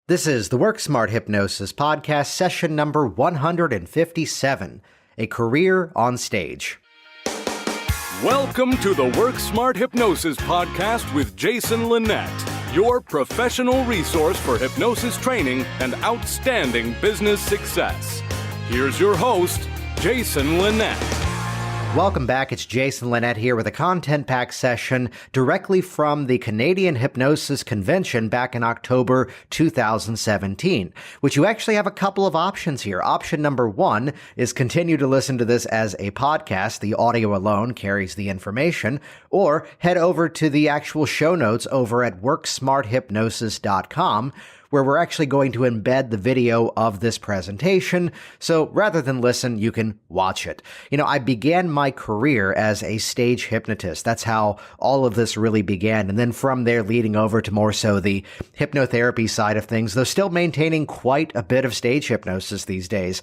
This is the Work Smart Hypnosis podcast, session number 157, A Career on Stage. Welcome to the Work Smart Hypnosis podcast with Jason Linett, your professional resource for hypnosis training and outstanding business success. Here's your host, Jason Linett. Welcome back. It's Jason Linett here with a content-packed session directly from the Canadian Hypnosis Convention back in October 2017, which you actually have a couple of options here. Option number one is continue to listen to this as a podcast. The audio alone carries the information, or head over to the actual show notes over at worksmarthypnosis.com, where we're actually going to embed the video of this presentation. So rather than listen, you can watch it. You know, I began my career as a stage hypnotist. That's how all of this really began. And then from there, leading over to more so the hypnotherapy side of things, though still maintaining quite a bit of stage hypnosis these days.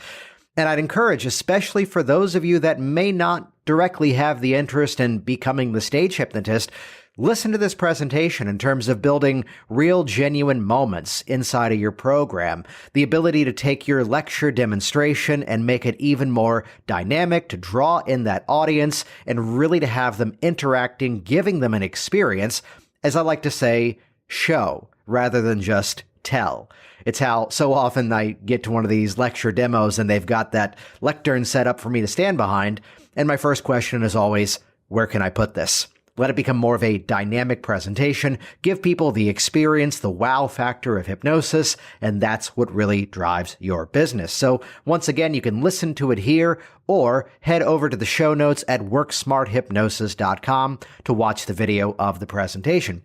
And I'd encourage, especially for those of you that may not directly have the interest in becoming the stage hypnotist, listen to this presentation in terms of building real, genuine moments inside of your program, the ability to take your lecture demonstration and make it even more dynamic, to draw in that audience, and really to have them interacting, giving them an experience, as I like to say, show, rather than just tell. It's how so often I get to one of these lecture demos and they've got that lectern set up for me to stand behind, and my first question is always, where can I put this? Let it become more of a dynamic presentation, give people the experience, the wow factor of hypnosis, and that's what really drives your business. So once again, you can listen to it here or head over to the show notes at worksmarthypnosis.com to watch the video of the presentation.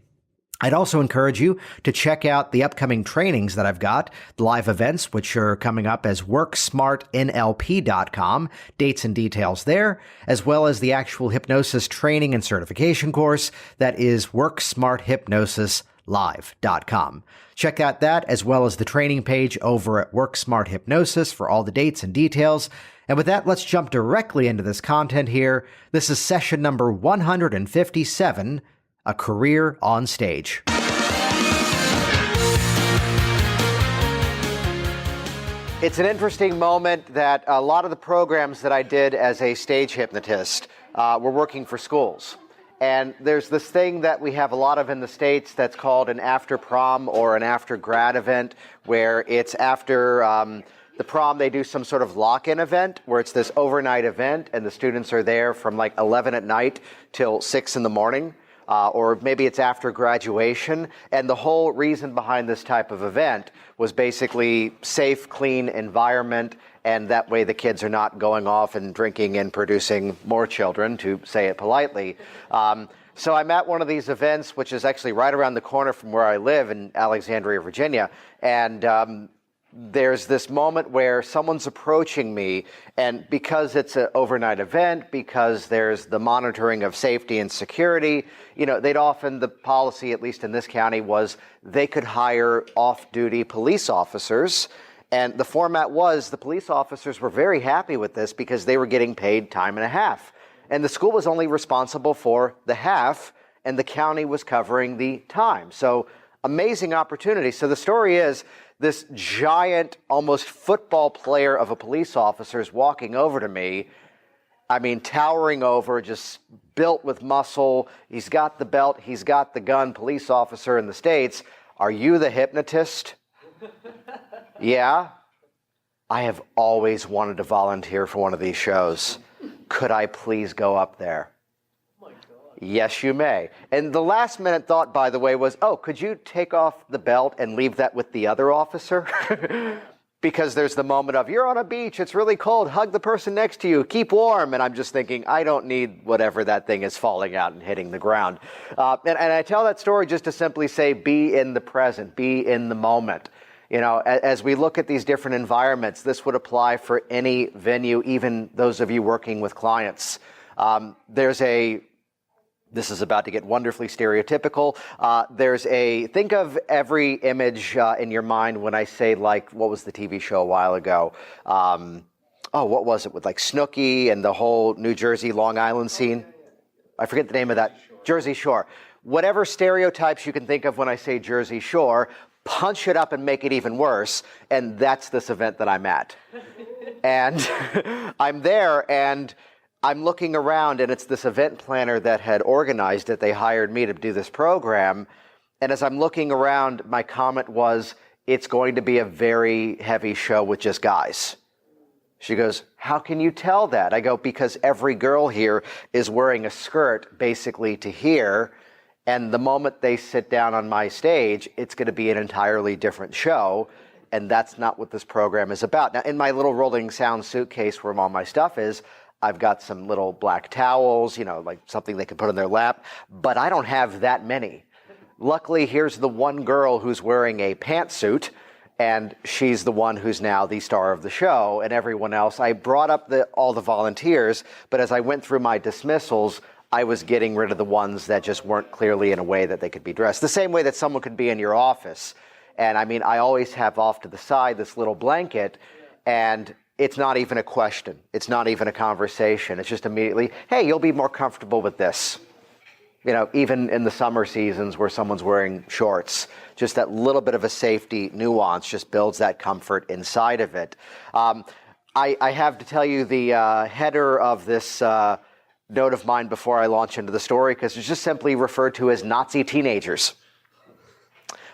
I'd also encourage you to check out the upcoming trainings that I've got, the live events, which are coming up as worksmartnlp.com, dates and details there, as well as the actual hypnosis training and certification course that is worksmarthypnosislive.com. Check out that as well as the training page over at Work Smart Hypnosis for all the dates and details. And with that, let's jump directly into this content here. This is session number 157, A Career on Stage. It's an interesting moment that a lot of the programs that I did as a stage hypnotist were working for schools. And there's this thing that we have a lot of in the States that's called an after prom or an after grad event, where it's after the prom, they do some sort of lock-in event where it's this overnight event and the students are there from like 11 at night till 6 in the morning. Or maybe it's after graduation. And the whole reason behind this type of event was basically safe, clean environment, and that way the kids are not going off and drinking and producing more children, to say it politely. So I'm at one of these events, which is actually right around the corner from where I live in Alexandria, Virginia, and there's this moment where someone's approaching me, and because it's an overnight event, because there's the monitoring of safety and security, you know, the policy, at least in this county, was they could hire off-duty police officers. And the format was the police officers were very happy with this because they were getting paid time and a half. And the school was only responsible for the half, and the county was covering the time. So amazing opportunity. So the story is, this giant, almost football player of a police officer is walking over to me. I mean, towering over, just built with muscle. He's got the belt, he's got the gun, police officer in the States. Are you the hypnotist? Yeah. I have always wanted to volunteer for one of these shows. Could I please go up there? Yes, you may. And the last minute thought, by the way, was, oh, could you take off the belt and leave that with the other officer? Because there's the moment of, you're on a beach, it's really cold, hug the person next to you, keep warm. And I'm just thinking, I don't need whatever that thing is falling out and hitting the ground. And I tell that story just to simply say, be in the present, be in the moment. You know, as we look at these different environments, this would apply for any venue, even those of you working with clients. This is about to get wonderfully stereotypical. Think of every image in your mind when I say, like, what was the TV show a while ago? What was it with like Snooki and the whole New Jersey, Long Island scene? I forget the name of that. Jersey Shore. Whatever stereotypes you can think of when I say Jersey Shore, punch it up and make it even worse. And that's this event that I'm at. And I'm there, and I'm looking around, and it's this event planner that had organized it. They hired me to do this program. And as I'm looking around, my comment was, it's going to be a very heavy show with just guys. She goes, how can you tell that? I go, because every girl here is wearing a skirt basically to here. And the moment they sit down on my stage, it's going to be an entirely different show. And that's not what this program is about. Now, in my little rolling sound suitcase where all my stuff is, I've got some little black towels, like something they can put on their lap. But I don't have that many. Luckily, here's the one girl who's wearing a pantsuit. And she's the one who's now the star of the show, and everyone else. I brought up all the volunteers, but as I went through my dismissals, I was getting rid of the ones that just weren't clearly in a way that they could be dressed. The same way that someone could be in your office. And I mean, I always have off to the side this little blanket, and it's not even a question. It's not even a conversation. It's just immediately, hey, you'll be more comfortable with this. Even in the summer seasons where someone's wearing shorts, just that little bit of a safety nuance just builds that comfort inside of it. I have to tell you the header of this note of mine before I launch into the story, because it's just simply referred to as Nazi teenagers.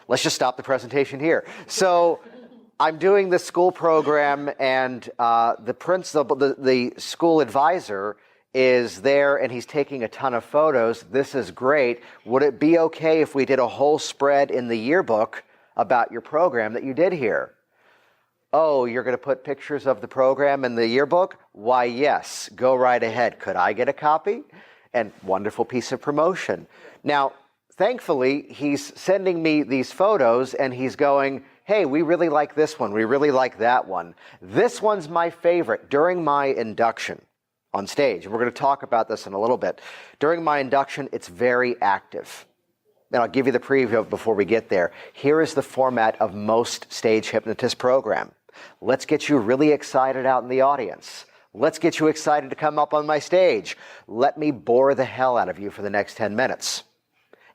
Let's just stop the presentation here. So I'm doing this school program, and the principal, the school advisor, is there, and he's taking a ton of photos. This is great. Would it be okay if we did a whole spread in the yearbook about your program that you did here? Oh, you're going to put pictures of the program in the yearbook? Why, yes. Go right ahead. Could I get a copy? And wonderful piece of promotion. Now, thankfully, he's sending me these photos, and he's going, hey, we really like this one. We really like that one. This one's my favorite. During my induction on stage, and we're going to talk about this in a little bit. During my induction, it's very active. And I'll give you the preview before we get there. Here is the format of most stage hypnotist program. Let's get you really excited out in the audience. Let's get you excited to come up on my stage. Let me bore the hell out of you for the next 10 minutes.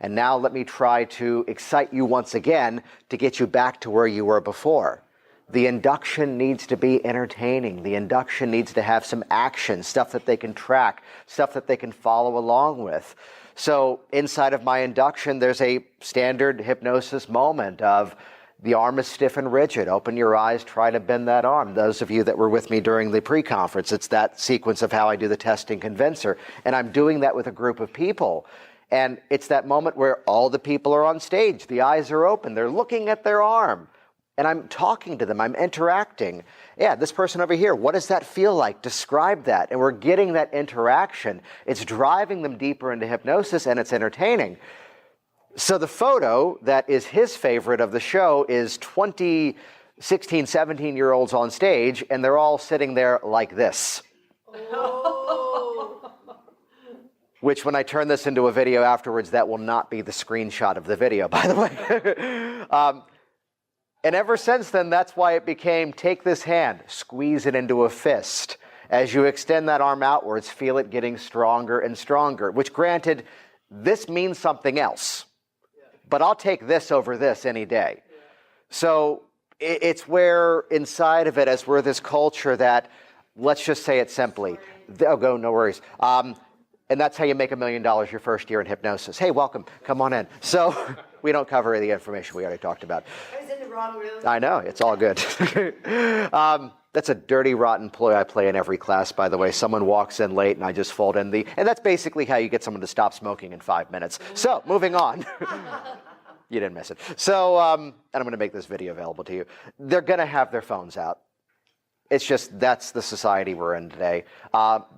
And now let me try to excite you once again to get you back to where you were before. The induction needs to be entertaining. The induction needs to have some action, stuff that they can track, stuff that they can follow along with. So inside of my induction, there's a standard hypnosis moment of the arm is stiff and rigid. Open your eyes, try to bend that arm. Those of you that were with me during the pre-conference, it's that sequence of how I do the testing convincer. And I'm doing that with a group of people. And it's that moment where all the people are on stage. The eyes are open. They're looking at their arm. And I'm talking to them, I'm interacting. Yeah, this person over here, what does that feel like? Describe that. And we're getting that interaction. It's driving them deeper into hypnosis, and it's entertaining. So the photo that is his favorite of the show is 20 16, 17-year-olds on stage, and they're all sitting there like this. Oh. Which, when I turn this into a video afterwards, that will not be the screenshot of the video, by the way. And ever since then, that's why it became, take this hand, squeeze it into a fist. As you extend that arm outwards, feel it getting stronger and stronger, which, granted, this means something else. But I'll take this over this any day. So it's where inside of it, as we're this culture that, let's just say it simply, they'll go, no worries. And that's how you make $1 million your first year in hypnosis. Hey, welcome, come on in. So we don't cover the information we already talked about. I was in the wrong room. I know, it's all good. That's a dirty, rotten ploy I play in every class, by the way. Someone walks in late and I just fold in and that's basically how you get someone to stop smoking in 5 minutes. So, moving on. You didn't miss it. So, and I'm going to make this video available to you. They're going to have their phones out. It's just, that's the society we're in today.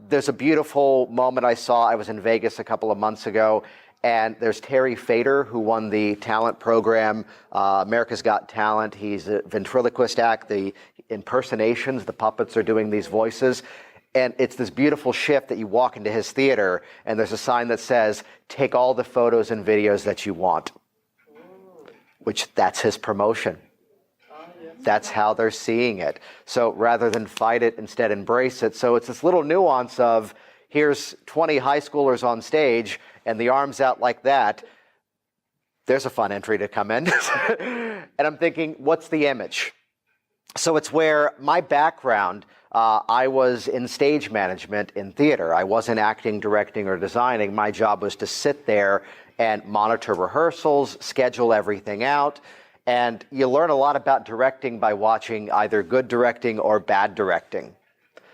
There's a beautiful moment I saw. I was in Vegas a couple of months ago, and there's Terry Fader, who won the talent program, America's Got Talent. He's a ventriloquist act, the impersonations, the puppets are doing these voices. And it's this beautiful shift that you walk into his theater, and there's a sign that says, take all the photos and videos that you want. Which, that's his promotion. That's how they're seeing it. So rather than fight it, instead embrace it. So it's this little nuance of, here's 20 high schoolers on stage, and the arms out like that. there's a fun entry to come in. And I'm thinking, what's the image? So it's where my background, I was in stage management in theater. I wasn't acting, directing, or designing. My job was to sit there and monitor rehearsals, schedule everything out. And you learn a lot about directing by watching either good directing or bad directing.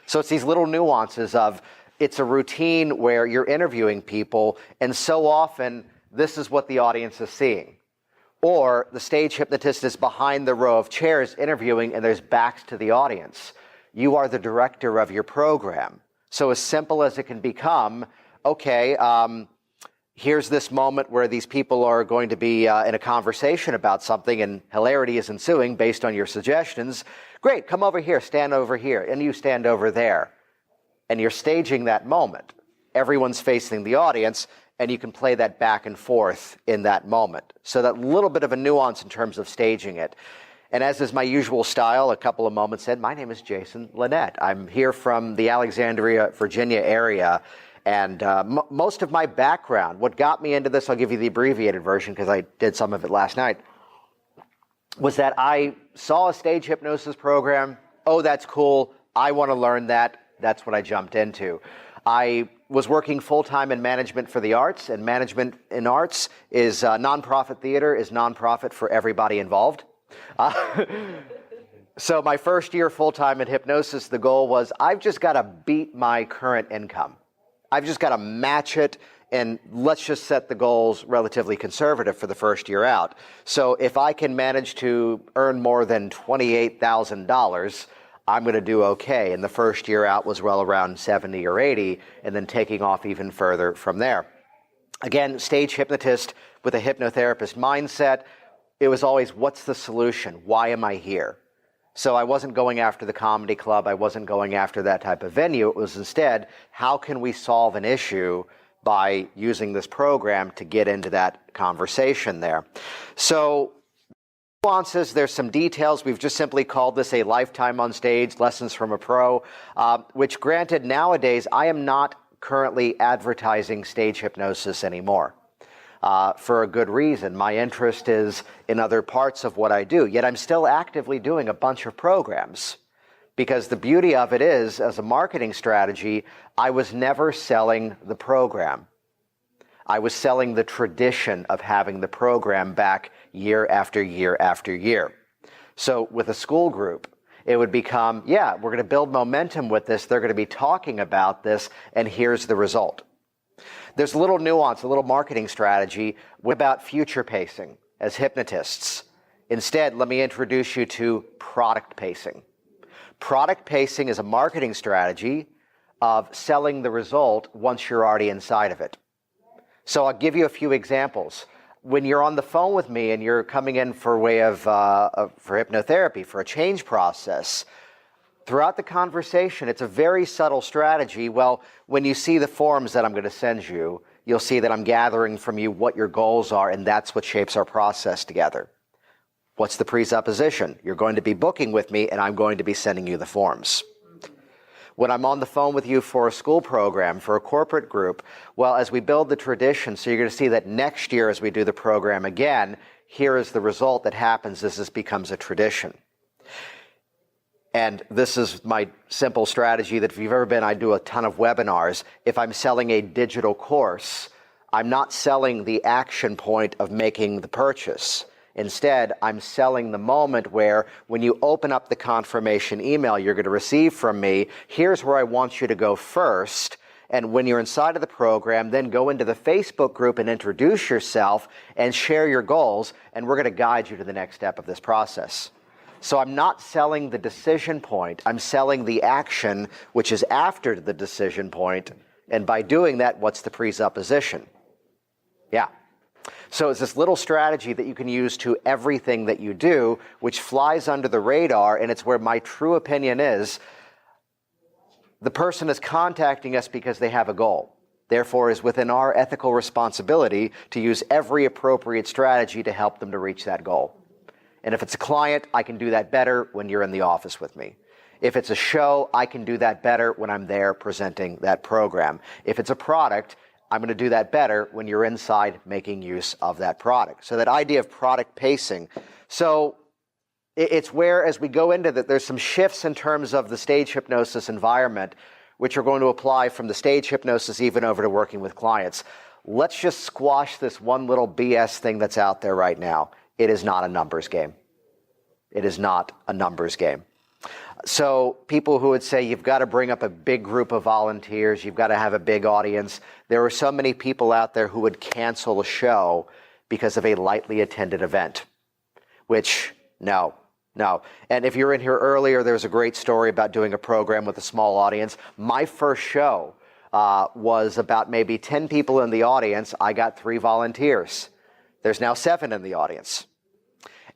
So it's these little nuances of, it's a routine where you're interviewing people, and so often this is what the audience is seeing. Or the stage hypnotist is behind the row of chairs interviewing, and there's backs to the audience. You are the director of your program. So as simple as it can become, okay, here's this moment where these people are going to be in a conversation about something and hilarity is ensuing based on your suggestions. Great, come over here, stand over here, and you stand over there. And you're staging that moment. Everyone's facing the audience, and you can play that back and forth in that moment. So that little bit of a nuance in terms of staging it. And as is my usual style, a couple of moments in, my name is Jason Linett. I'm here from the Alexandria, Virginia area. And most of my background, what got me into this, I'll give you the abbreviated version because I did some of it last night, was that I saw a stage hypnosis program. Oh, that's cool. I want to learn that. That's what I jumped into. I was working full-time in management for the arts, and management in arts is nonprofit theater, is nonprofit for everybody involved. So my first year full-time in hypnosis, the goal was I've just got to beat my current income. I've just got to match it, and let's just set the goals relatively conservative for the first year out. So if I can manage to earn more than $28,000, I'm going to do okay. And the first year out was well around 70 or 80, and then taking off even further from there. Again, stage hypnotist with a hypnotherapist mindset. It was always, what's the solution? Why am I here? So I wasn't going after the comedy club. I wasn't going after that type of venue. It was instead, how can we solve an issue by using this program to get into that conversation there? So nuances, there's some details. We've just simply called this a lifetime on stage, lessons from a pro, which granted nowadays, I am not currently advertising stage hypnosis anymore. For a good reason. My interest is in other parts of what I do, yet I'm still actively doing a bunch of programs. Because the beauty of it is, as a marketing strategy, I was never selling the program. I was selling the tradition of having the program back year after year after year. So with a school group, it would become, yeah, we're going to build momentum with this, they're going to be talking about this, and here's the result. There's a little nuance, a little marketing strategy about future pacing as hypnotists. Instead, let me introduce you to product pacing. Product pacing is a marketing strategy of selling the result once you're already inside of it. So I'll give you a few examples. When you're on the phone with me and you're coming in for for hypnotherapy, for a change process, throughout the conversation, it's a very subtle strategy. Well, when you see the forms that I'm going to send you, you'll see that I'm gathering from you what your goals are, and that's what shapes our process together. What's the presupposition? You're going to be booking with me, and I'm going to be sending you the forms. When I'm on the phone with you for a school program, for a corporate group, well, as we build the tradition, so you're going to see that next year as we do the program again, here is the result that happens as this becomes a tradition. And this is my simple strategy that if you've ever been, I do a ton of webinars. If I'm selling a digital course, I'm not selling the action point of making the purchase. Instead, I'm selling the moment where when you open up the confirmation email you're going to receive from me, here's where I want you to go first. And when you're inside of the program, then go into the Facebook group and introduce yourself and share your goals. And we're going to guide you to the next step of this process. So I'm not selling the decision point. I'm selling the action, which is after the decision point. And by doing that, what's the presupposition? Yeah. So it's this little strategy that you can use to everything that you do, which flies under the radar, and it's where my true opinion is the person is contacting us because they have a goal. Therefore, is within our ethical responsibility to use every appropriate strategy to help them to reach that goal. And if it's a client, I can do that better when you're in the office with me. If it's a show, I can do that better when I'm there presenting that program. If it's a product, I'm going to do that better when you're inside making use of that product. So that idea of product pacing. So it's where, as we go into that, there's some shifts in terms of the stage hypnosis environment, which are going to apply from the stage hypnosis even over to working with clients. Let's just squash this one little BS thing that's out there right now. It is not a numbers game. It is not a numbers game. So people who would say you've got to bring up a big group of volunteers, you've got to have a big audience. There are so many people out there who would cancel a show because of a lightly attended event, which, no. And if you're in here earlier, there's a great story about doing a program with a small audience. My first show was about maybe 10 people in the audience. I got 3 volunteers. There's now 7 in the audience.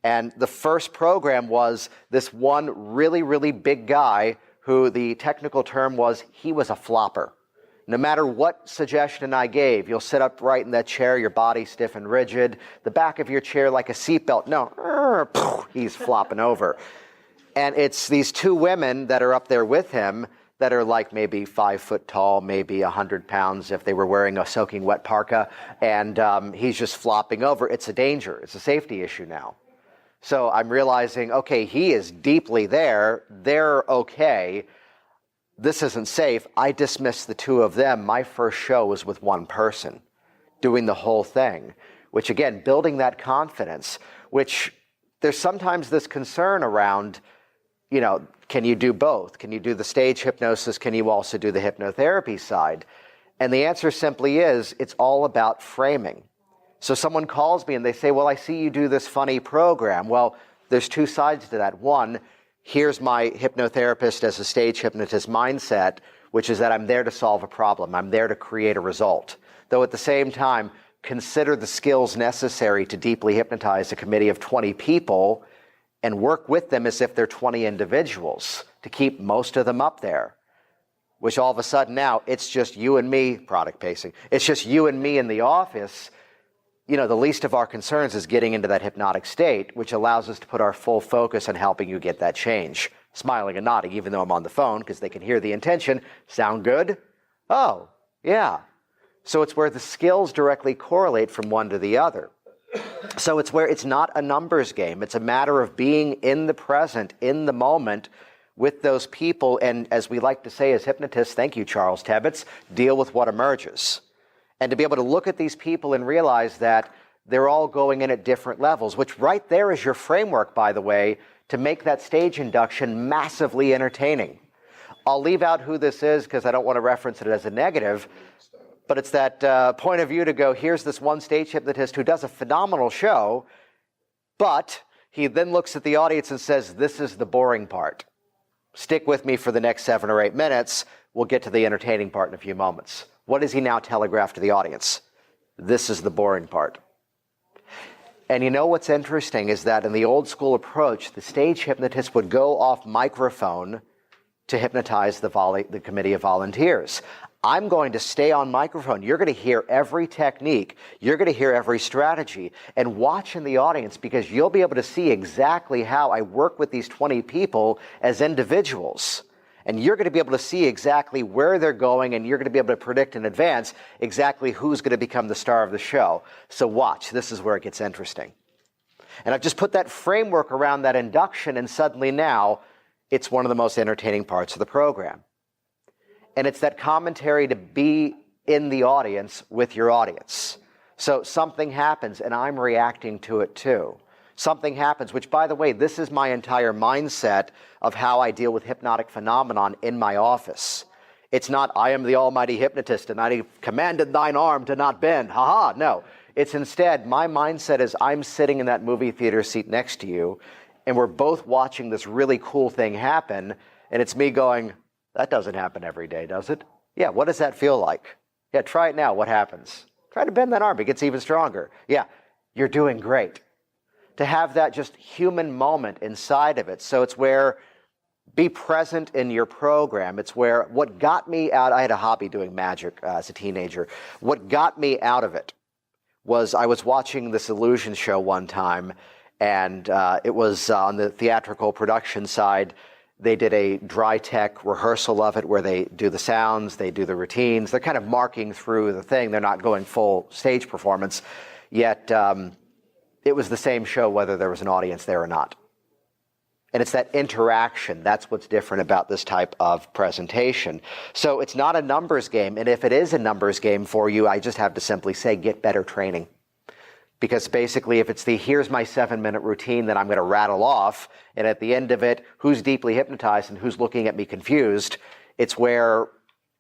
And the first program was this one really, really big guy who the technical term was, he was a flopper. No matter what suggestion I gave, you'll sit upright in that chair, your body stiff and rigid, the back of your chair like a seatbelt. No, he's flopping over. And it's these 2 women that are up there with him that are like maybe 5 foot tall, maybe 100 pounds if they were wearing a soaking wet parka, and he's just flopping over. It's a danger. It's a safety issue now. So I'm realizing, okay, he is deeply there. They're okay. This isn't safe. I dismissed the 2 of them. My first show was with 1 person doing the whole thing, which again, building that confidence, which there's sometimes this concern around, can you do both? Can you do the stage hypnosis? Can you also do the hypnotherapy side? And the answer simply is, it's all about framing. So someone calls me and they say, well, I see you do this funny program. Well, there's 2 sides to that. One, here's my hypnotherapist as a stage hypnotist mindset, which is that I'm there to solve a problem. I'm there to create a result. Though at the same time, consider the skills necessary to deeply hypnotize a committee of 20 people and work with them as if they're 20 individuals to keep most of them up there. Which all of a sudden now, it's just you and me, product pacing. It's just you and me in the office. The least of our concerns is getting into that hypnotic state, which allows us to put our full focus on helping you get that change. Smiling and nodding, even though I'm on the phone, because they can hear the intention. Sound good? Oh, yeah. So it's where the skills directly correlate from one to the other. So it's where it's not a numbers game. It's a matter of being in the present, in the moment, with those people. And as we like to say as hypnotists, thank you, Charles Tebbets, deal with what emerges. And to be able to look at these people and realize that they're all going in at different levels, which right there is your framework, by the way, to make that stage induction massively entertaining. I'll leave out who this is because I don't want to reference it as a negative, but it's that point of view to go, here's this one stage hypnotist who does a phenomenal show, but he then looks at the audience and says, this is the boring part. Stick with me for the next 7 or 8 minutes. We'll get to the entertaining part in a few moments. What does he now telegraph to the audience? This is the boring part. And what's interesting is that in the old school approach, the stage hypnotist would go off microphone to hypnotize the committee of volunteers. I'm going to stay on microphone. You're going to hear every technique. You're going to hear every strategy. And watch in the audience, because you'll be able to see exactly how I work with these 20 people as individuals. And you're going to be able to see exactly where they're going, and you're going to be able to predict in advance exactly who's going to become the star of the show. So watch, this is where it gets interesting. And I've just put that framework around that induction, and suddenly now it's one of the most entertaining parts of the program. And it's that commentary to be in the audience with your audience. So something happens, and I'm reacting to it too. Something happens, which, by the way, this is my entire mindset of how I deal with hypnotic phenomenon in my office. It's not, I am the almighty hypnotist and I commanded thine arm to not bend. Ha-ha, no. It's instead, my mindset is I'm sitting in that movie theater seat next to you, and we're both watching this really cool thing happen, and it's me going, that doesn't happen every day, does it? Yeah, what does that feel like? Yeah, try it now. What happens? Try to bend that arm. It gets even stronger. Yeah, you're doing great. To have that just human moment inside of it. So it's where be present in your program. It's where what got me out, I had a hobby doing magic as a teenager. What got me out of it was I was watching this illusion show one time, and it was on the theatrical production side. They did a dry tech rehearsal of it where they do the sounds, they do the routines. They're kind of marking through the thing. They're not going full stage performance. Yet it was the same show whether there was an audience there or not. And it's that interaction. That's what's different about this type of presentation. So it's not a numbers game. And if it is a numbers game for you, I just have to simply say, get better training. Because basically, if it's the here's my 7-minute routine that I'm going to rattle off, and at the end of it, who's deeply hypnotized and who's looking at me confused, it's where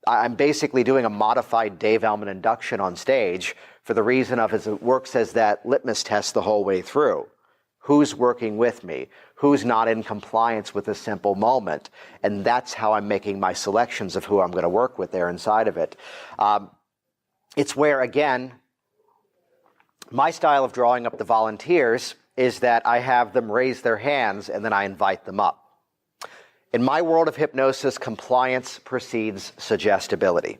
I'm basically doing a modified Dave Ellman induction on stage for the reason of it works as that litmus test the whole way through. Who's working with me? Who's not in compliance with a simple moment? And that's how I'm making my selections of who I'm going to work with there inside of it. It's where, again, my style of drawing up the volunteers is that I have them raise their hands and then I invite them up. In my world of hypnosis, compliance precedes suggestibility.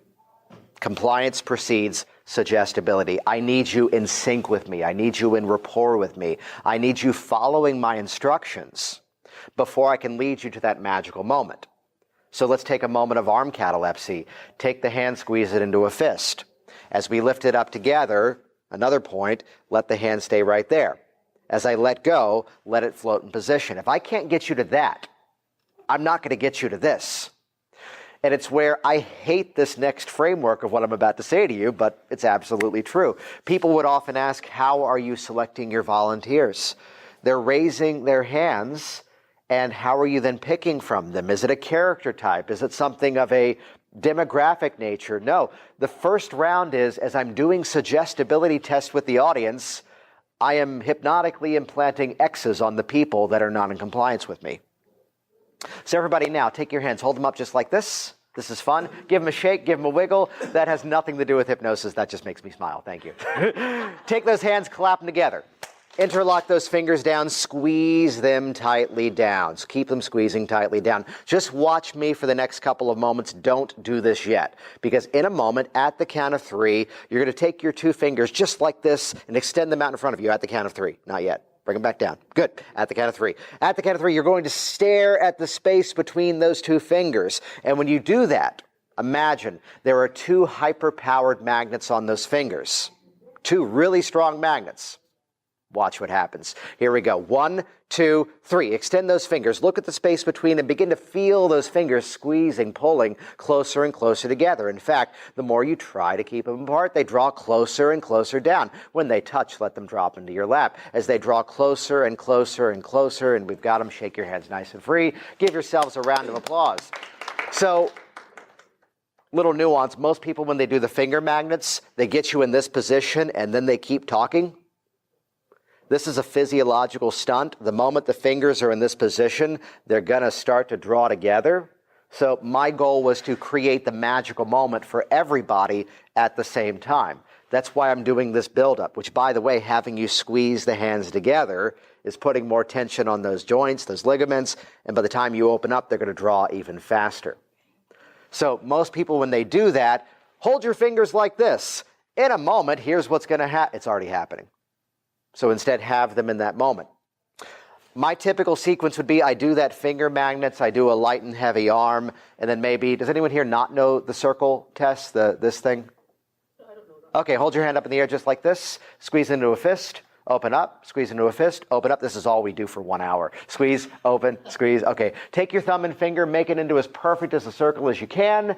Compliance precedes suggestibility. I need you in sync with me. I need you in rapport with me. I need you following my instructions before I can lead you to that magical moment. So let's take a moment of arm catalepsy. Take the hand, squeeze it into a fist. As we lift it up together, another point, let the hand stay right there. As I let go, let it float in position. If I can't get you to that, I'm not going to get you to this. And it's where I hate this next framework of what I'm about to say to you, but it's absolutely true. People would often ask, how are you selecting your volunteers? They're raising their hands, and how are you then picking from them? Is it a character type? Is it something of a demographic nature? No. The first round is, as I'm doing suggestibility tests with the audience, I am hypnotically implanting X's on the people that are not in compliance with me. So everybody now, take your hands, hold them up just like this. This is fun. Give them a shake, give them a wiggle. That has nothing to do with hypnosis. That just makes me smile. Thank you. Take those hands, clap them together. Interlock those fingers down, squeeze them tightly down. So keep them squeezing tightly down. Just watch me for the next couple of moments. Don't do this yet. Because in a moment, at the count of 3, you're going to take your 2 fingers just like this and extend them out in front of you at the count of 3. Not yet. Bring them back down. Good. At the count of 3. At the count of 3, you're going to stare at the space between those 2 fingers. And when you do that, imagine there are 2 hyper-powered magnets on those fingers. 2 really strong magnets. Watch what happens. Here we go. 1, 2, 3. Extend those fingers. Look at the space between and begin to feel those fingers squeezing, pulling closer and closer together. In fact, the more you try to keep them apart, they draw closer and closer down. When they touch, let them drop into your lap. As they draw closer and closer and closer, and we've got them, shake your hands nice and free. Give yourselves a round of applause. So, little nuance. Most people, when they do the finger magnets, they get you in this position and then they keep talking. This is a physiological stunt. The moment the fingers are in this position, they're going to start to draw together. So my goal was to create the magical moment for everybody at the same time. That's why I'm doing this buildup, which, by the way, having you squeeze the hands together is putting more tension on those joints, those ligaments, and by the time you open up, they're going to draw even faster. So most people, when they do that, hold your fingers like this. In a moment, here's what's going to happen. It's already happening. So instead, have them in that moment. My typical sequence would be I do that finger magnets, I do a light and heavy arm, and then maybe, does anyone here not know the circle test, this thing? I don't know that. Okay, hold your hand up in the air just like this. Squeeze into a fist, open up, squeeze into a fist, open up. This is all we do for 1 hour. Squeeze, open, squeeze. Okay, take your thumb and finger, make it into as perfect as a circle as you can.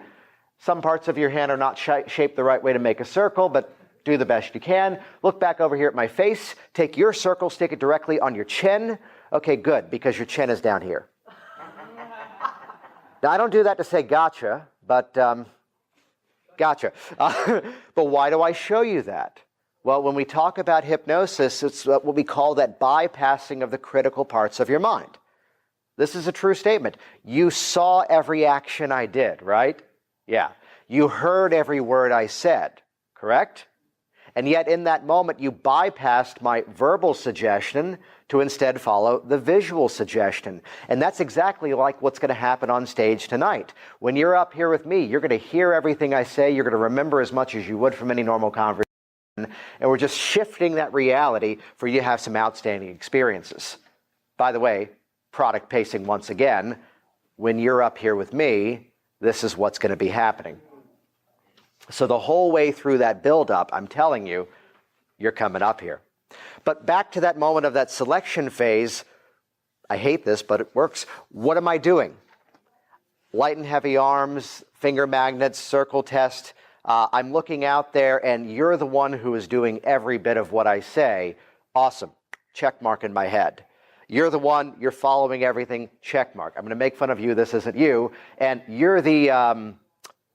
Some parts of your hand are not shaped the right way to make a circle, but do the best you can. Look back over here at my face. Take your circle, stick it directly on your chin. Okay, good, because your chin is down here. Now, I don't do that to say gotcha, but gotcha. But why do I show you that? Well, when we talk about hypnosis, it's what we call that bypassing of the critical parts of your mind. This is a true statement. You saw every action I did, right? Yeah. You heard every word I said, correct? And yet in that moment, you bypassed my verbal suggestion to instead follow the visual suggestion. And that's exactly like what's going to happen on stage tonight. When you're up here with me, you're going to hear everything I say. You're going to remember as much as you would from any normal conversation. And we're just shifting that reality for you to have some outstanding experiences. By the way, product pacing once again. when you're up here with me, this is what's going to be happening. So the whole way through that buildup, I'm telling you, you're coming up here. But back to that moment of that selection phase, I hate this, but it works. What am I doing? Light and heavy arms, finger magnets, circle test. I'm looking out there, and you're the one who is doing every bit of what I say. Awesome. Check mark in my head. You're the one, you're following everything, check mark. I'm going to make fun of you, this isn't you. And you're the,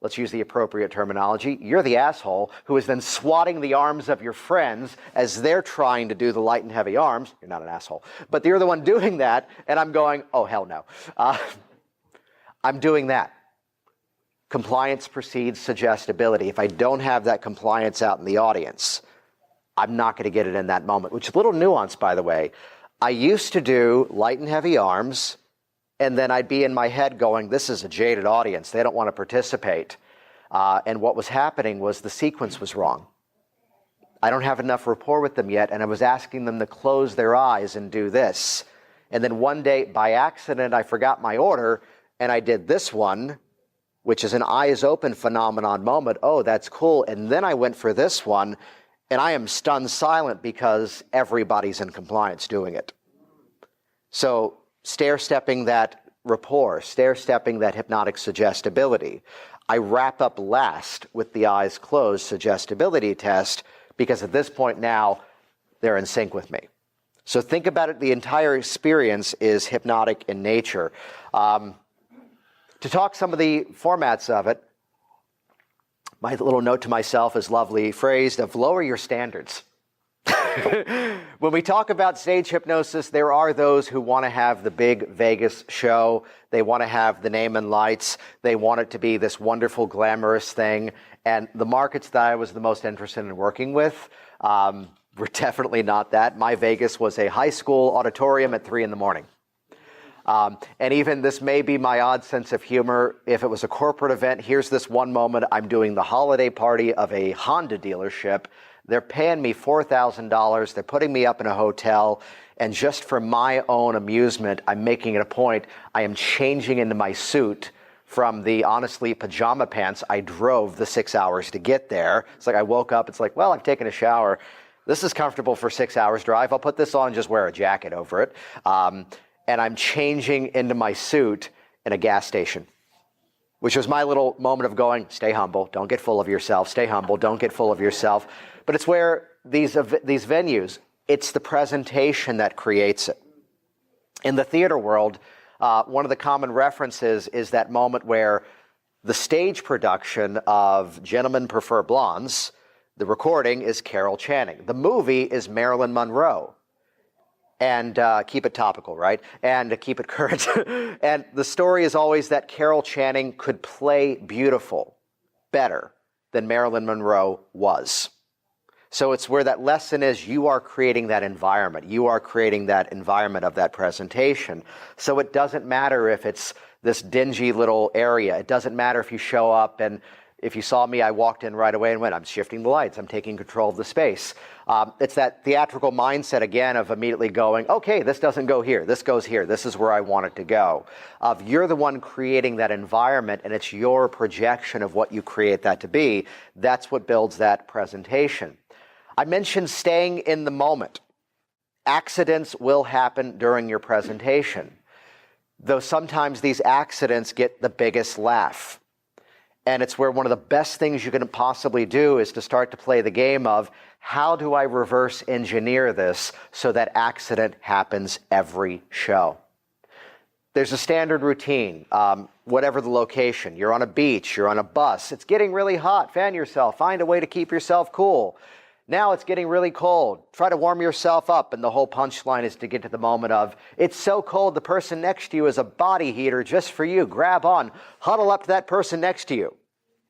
let's use the appropriate terminology, you're the asshole who is then swatting the arms of your friends as they're trying to do the light and heavy arms. You're not an asshole, but you're the one doing that, and I'm going, oh, hell no. I'm doing that. Compliance precedes suggestibility. If I don't have that compliance out in the audience, I'm not going to get it in that moment, which is a little nuance, by the way. I used to do light and heavy arms, and then I'd be in my head going, this is a jaded audience. They don't want to participate. And what was happening was the sequence was wrong. I don't have enough rapport with them yet, and I was asking them to close their eyes and do this. And then one day, by accident, I forgot my order, and I did this one, which is an eyes open phenomenon moment. Oh, that's cool. And then I went for this one, and I am stunned silent because everybody's in compliance doing it. So stair-stepping that rapport, stair-stepping that hypnotic suggestibility. I wrap up last with the eyes closed suggestibility test because at this point now, they're in sync with me. So think about it, the entire experience is hypnotic in nature. To talk some of the formats of it, my little note to myself is lovely phrased of lower your standards. When we talk about stage hypnosis, there are those who want to have the big Vegas show. They want to have the name and lights. They want it to be this wonderful, glamorous thing. And the markets that I was the most interested in working with were definitely not that. My Vegas was a high school auditorium at 3 a.m. And even this may be my odd sense of humor. If it was a corporate event, here's this one moment. I'm doing the holiday party of a Honda dealership. They're paying me $4,000. They're putting me up in a hotel. And just for my own amusement, I'm making it a point. I am changing into my suit from the, honestly, pajama pants I drove the 6 hours to get there. It's like I woke up. It's like, well, I've taken a shower. This is comfortable for 6 hours drive. I'll put this on and just wear a jacket over it. And I'm changing into my suit in a gas station, which was my little moment of going, stay humble, don't get full of yourself, stay humble, don't get full of yourself. But it's where these venues, it's the presentation that creates it. In the theater world, one of the common references is that moment where the stage production of Gentlemen Prefer Blondes, the recording is Carol Channing. The movie is Marilyn Monroe. And keep it topical, right? And keep it current. And the story is always that Carol Channing could play beautiful better than Marilyn Monroe was. So it's where that lesson is you are creating that environment. You are creating that environment of that presentation. So it doesn't matter if it's this dingy little area. It doesn't matter if you show up and if you saw me, I walked in right away and went, I'm shifting the lights. I'm taking control of the space. It's that theatrical mindset, again, of immediately going, okay, this doesn't go here. This goes here. This is where I want it to go. You're the one creating that environment, and it's your projection of what you create that to be. That's what builds that presentation. I mentioned staying in the moment. Accidents will happen during your presentation, though sometimes these accidents get the biggest laugh. And it's where one of the best things you can possibly do is to start to play the game of how do I reverse engineer this so that accident happens every show. There's a standard routine, whatever the location. You're on a beach, you're on a bus. It's getting really hot. Fan yourself. Find a way to keep yourself cool. Now it's getting really cold. Try to warm yourself up. And the whole punchline is to get to the moment of, it's so cold, the person next to you is a body heater just for you. Grab on. Huddle up to that person next to you.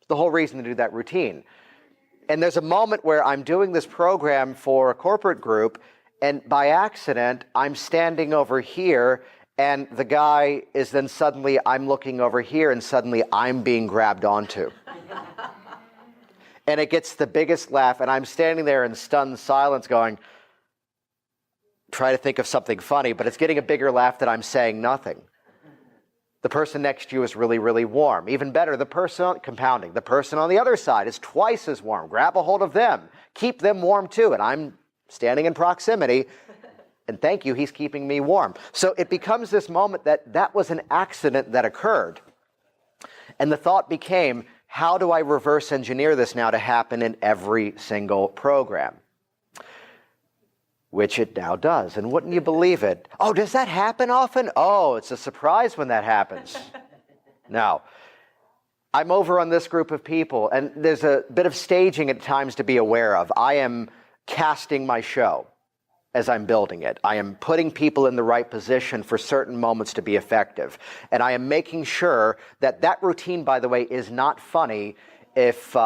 The whole reason to do that routine. And there's a moment where I'm doing this program for a corporate group, and by accident, I'm standing over here, and the guy is then suddenly, I'm looking over here, and suddenly I'm being grabbed onto. And it gets the biggest laugh, and I'm standing there in stunned silence going, try to think of something funny, but it's getting a bigger laugh that I'm saying nothing. The person next to you is really, really warm. Even better, the person compounding. The person on the other side is twice as warm. Grab a hold of them. Keep them warm too. And I'm standing in proximity. And thank you, he's keeping me warm. So it becomes this moment that was an accident that occurred. And the thought became, how do I reverse engineer this now to happen in every single program? Which it now does. And wouldn't you believe it? Oh, does that happen often? Oh, it's a surprise when that happens. Now, I'm over on this group of people, and there's a bit of staging at times to be aware of. I am casting my show as I'm building it. I am putting people in the right position for certain moments to be effective. And I am making sure that that routine, by the way, is not funny if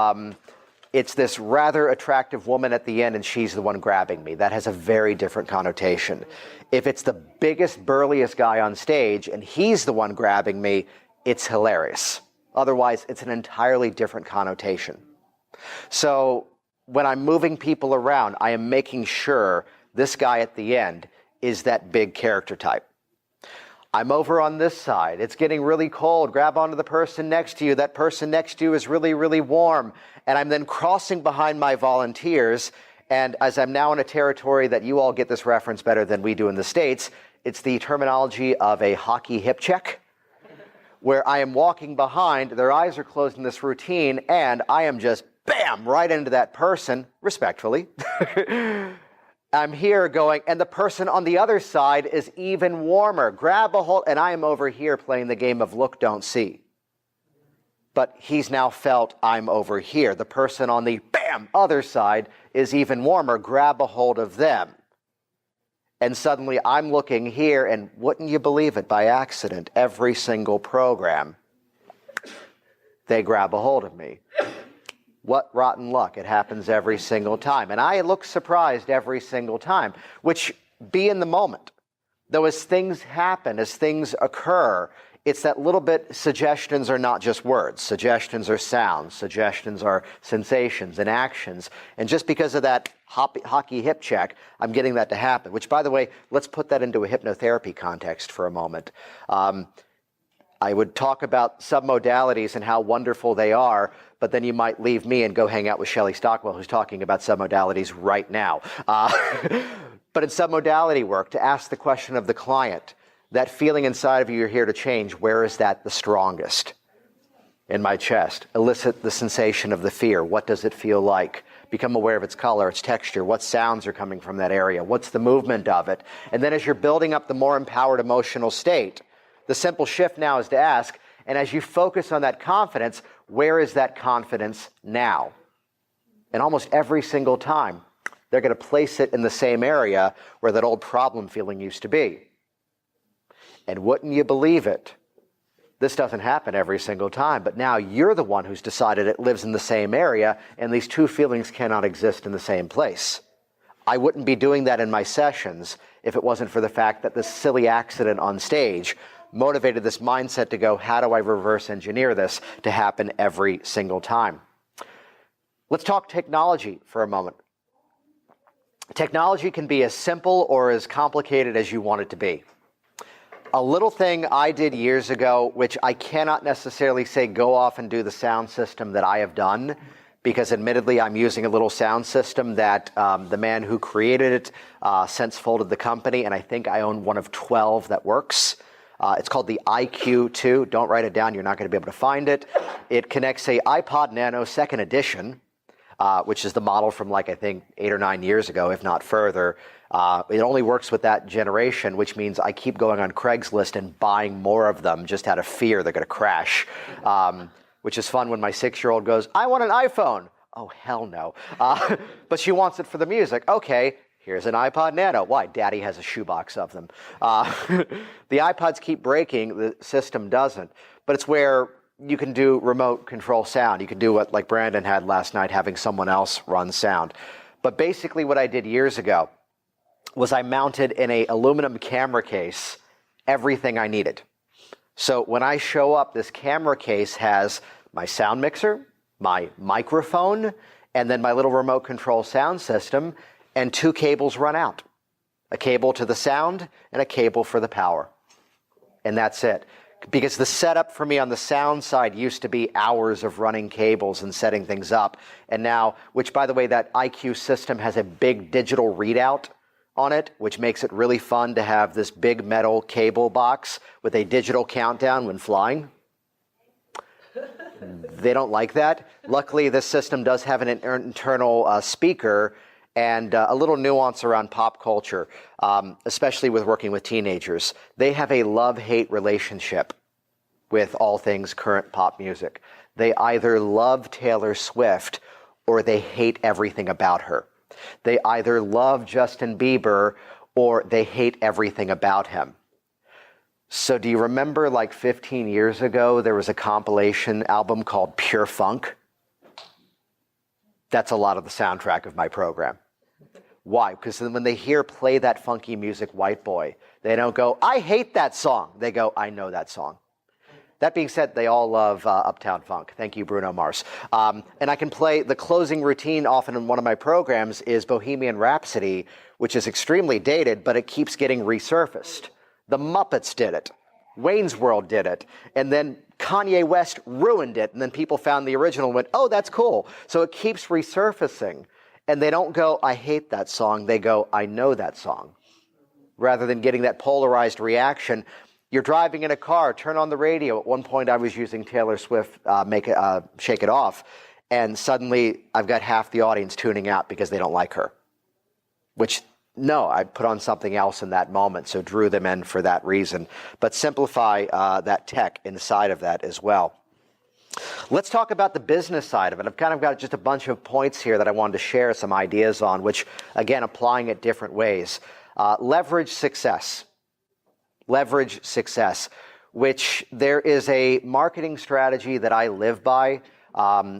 it's this rather attractive woman at the end and she's the one grabbing me. That has a very different connotation. If it's the biggest, burliest guy on stage and he's the one grabbing me, it's hilarious. Otherwise, it's an entirely different connotation. So when I'm moving people around, I am making sure this guy at the end is that big character type. I'm over on this side. It's getting really cold. Grab onto the person next to you. That person next to you is really, really warm. And I'm then crossing behind my volunteers. And as I'm now in a territory that you all get this reference better than we do in the States, it's the terminology of a hockey hip check, where I am walking behind, their eyes are closed in this routine, and I am just, bam, right into that person, respectfully. I'm here going, and the person on the other side is even warmer. Grab a hold, and I am over here playing the game of look, don't see. But he's now felt I'm over here. The person on the, bam, other side is even warmer. Grab a hold of them. And suddenly I'm looking here, and wouldn't you believe it, by accident, every single program, they grab a hold of me. What rotten luck. It happens every single time. And I look surprised every single time, which be in the moment. Though as things happen, as things occur, it's that little bit, suggestions are not just words. Suggestions are sounds. Suggestions are sensations and actions. And just because of that hockey hip check, I'm getting that to happen. Which, by the way, let's put that into a hypnotherapy context for a moment. I would talk about submodalities and how wonderful they are, but then you might leave me and go hang out with Shelley Stockwell, who's talking about submodalities right now. But in submodality work, to ask the question of the client, that feeling inside of you you're here to change, where is that the strongest? In my chest. Elicit the sensation of the fear. What does it feel like? Become aware of its color, its texture. What sounds are coming from that area? What's the movement of it? And then as you're building up the more empowered emotional state, the simple shift now is to ask, and as you focus on that confidence, where is that confidence now? And almost every single time, they're going to place it in the same area where that old problem feeling used to be. And wouldn't you believe it? This doesn't happen every single time, but now you're the one who's decided it lives in the same area, and these two feelings cannot exist in the same place. I wouldn't be doing that in my sessions if it wasn't for the fact that this silly accident on stage motivated this mindset to go, how do I reverse engineer this to happen every single time? Let's talk technology for a moment. Technology can be as simple or as complicated as you want it to be. A little thing I did years ago, which I cannot necessarily say go off and do the sound system that I have done, because admittedly I'm using a little sound system that the man who created it since folded the company, and I think I own one of 12 that works. It's called the IQ2. Don't write it down. You're not going to be able to find it. It connects a iPod Nano 2nd edition, which is the model from like, I think, 8 or 9 years ago, if not further. It only works with that generation, which means I keep going on Craigslist and buying more of them just out of fear they're going to crash, which is fun when my 6-year-old goes, I want an iPhone. Oh, hell no. But she wants it for the music. Okay. Here's an iPod Nano. Why? Daddy has a shoebox of them. The iPods keep breaking. The system doesn't. But it's where you can do remote control sound. You can do what like Brandon had last night, having someone else run sound. But basically what I did years ago was I mounted in a aluminum camera case everything I needed. So when I show up, this camera case has my sound mixer, my microphone, and then my little remote control sound system, and 2 cables run out. A cable to the sound and a cable for the power. And that's it. Because the setup for me on the sound side used to be hours of running cables and setting things up. And now, which by the way, that IQ system has a big digital readout on it, which makes it really fun to have this big metal cable box with a digital countdown when flying. They don't like that. Luckily, this system does have an internal speaker and a little nuance around pop culture, especially with working with teenagers. They have a love-hate relationship with all things current pop music. They either love Taylor Swift or they hate everything about her. They either love Justin Bieber or they hate everything about him. So do you remember like 15 years ago, there was a compilation album called Pure Funk? That's a lot of the soundtrack of my program. Why? Because when they hear play that funky music, White Boy, they don't go, I hate that song. They go, I know that song. That being said, they all love Uptown Funk. Thank you, Bruno Mars. And I can play the closing routine often in one of my programs is Bohemian Rhapsody, which is extremely dated, but it keeps getting resurfaced. The Muppets did it. Wayne's World did it. And then Kanye West ruined it. And then people found the original and went, oh, that's cool. So it keeps resurfacing. And they don't go, I hate that song. They go, I know that song. Rather than getting that polarized reaction. You're driving in a car, turn on the radio. At one point I was using Taylor Swift, Shake It Off. And suddenly I've got half the audience tuning out because they don't like her. Which, no, I put on something else in that moment, so drew them in for that reason. But simplify that tech inside of that as well. Let's talk about the business side of it. I've kind of got just a bunch of points here that I wanted to share some ideas on, which, again, applying it different ways. Leverage success. Leverage success, which there is a marketing strategy that I live by,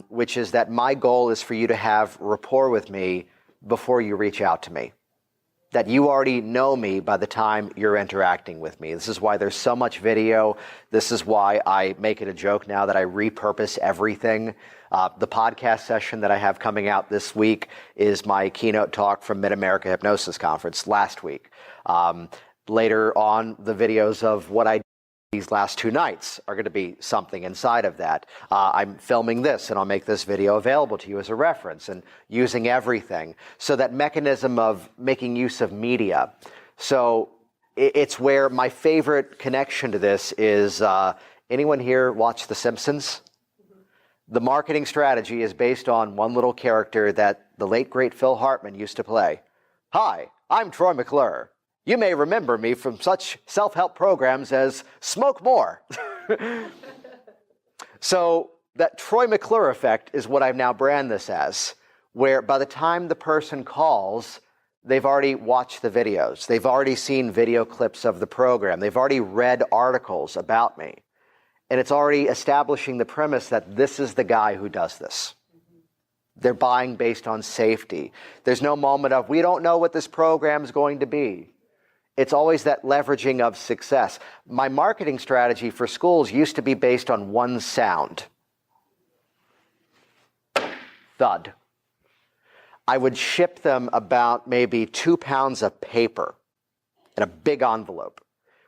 which is that my goal is for you to have rapport with me before you reach out to me. That you already know me by the time you're interacting with me. This is why there's so much video. This is why I make it a joke now that I repurpose everything. The podcast session that I have coming out this week is my keynote talk from Mid-America Hypnosis Conference last week. Later on, the videos of what I did these last 2 nights are going to be something inside of that. I'm filming this, and I'll make this video available to you as a reference, and using everything. So that mechanism of making use of media. So it's where my favorite connection to this is, anyone here watch The Simpsons? The marketing strategy is based on one little character that the late, great Phil Hartman used to play. Hi, I'm Troy McClure. You may remember me from such self-help programs as Smoke More. So that Troy McClure effect is what I've now branded this as, where by the time the person calls, they've already watched the videos. They've already seen video clips of the program. They've already read articles about me. And it's already establishing the premise that this is the guy who does this. They're buying based on safety. There's no moment of, we don't know what this program is going to be. It's always that leveraging of success. My marketing strategy for schools used to be based on one sound. Thud. I would ship them about maybe 2 pounds of paper in a big envelope,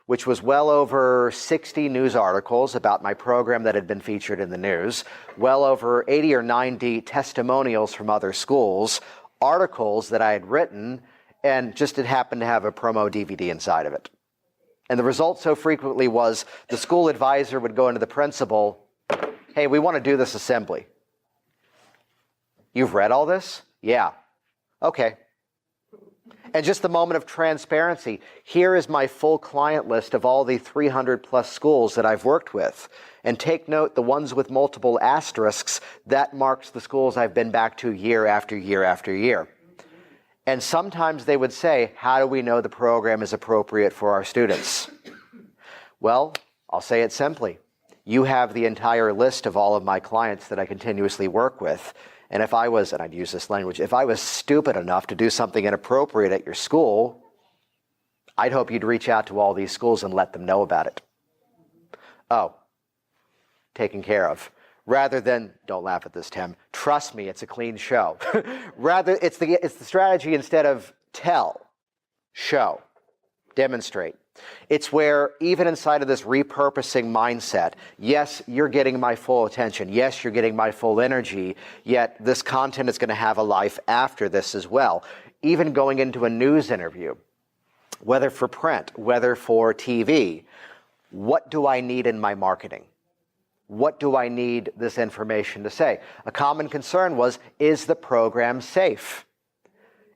which was well over 60 news articles about my program that had been featured in the news, well over 80 or 90 testimonials from other schools, articles that I had written, and just it happened to have a promo DVD inside of it. And the result so frequently was the school advisor would go into the principal, hey, we want to do this assembly. You've read all this? Yeah. Okay. And just the moment of transparency. Here is my full client list of all the 300 plus schools that I've worked with. And take note, the ones with multiple asterisks, that marks the schools I've been back to year after year after year. And sometimes they would say, how do we know the program is appropriate for our students? Well, I'll say it simply. You have the entire list of all of my clients that I continuously work with. And if I was, and I'd use this language, if I was stupid enough to do something inappropriate at your school, I'd hope you'd reach out to all these schools and let them know about it. Oh, taken care of. Rather than, don't laugh at this, Tim, trust me, it's a clean show. Rather, it's the strategy instead of tell, show, demonstrate. It's where even inside of this repurposing mindset, yes, you're getting my full attention. Yes, you're getting my full energy, yet this content is going to have a life after this as well. Even going into a news interview, whether for print, whether for TV, what do I need in my marketing? What do I need this information to say? A common concern was, is the program safe?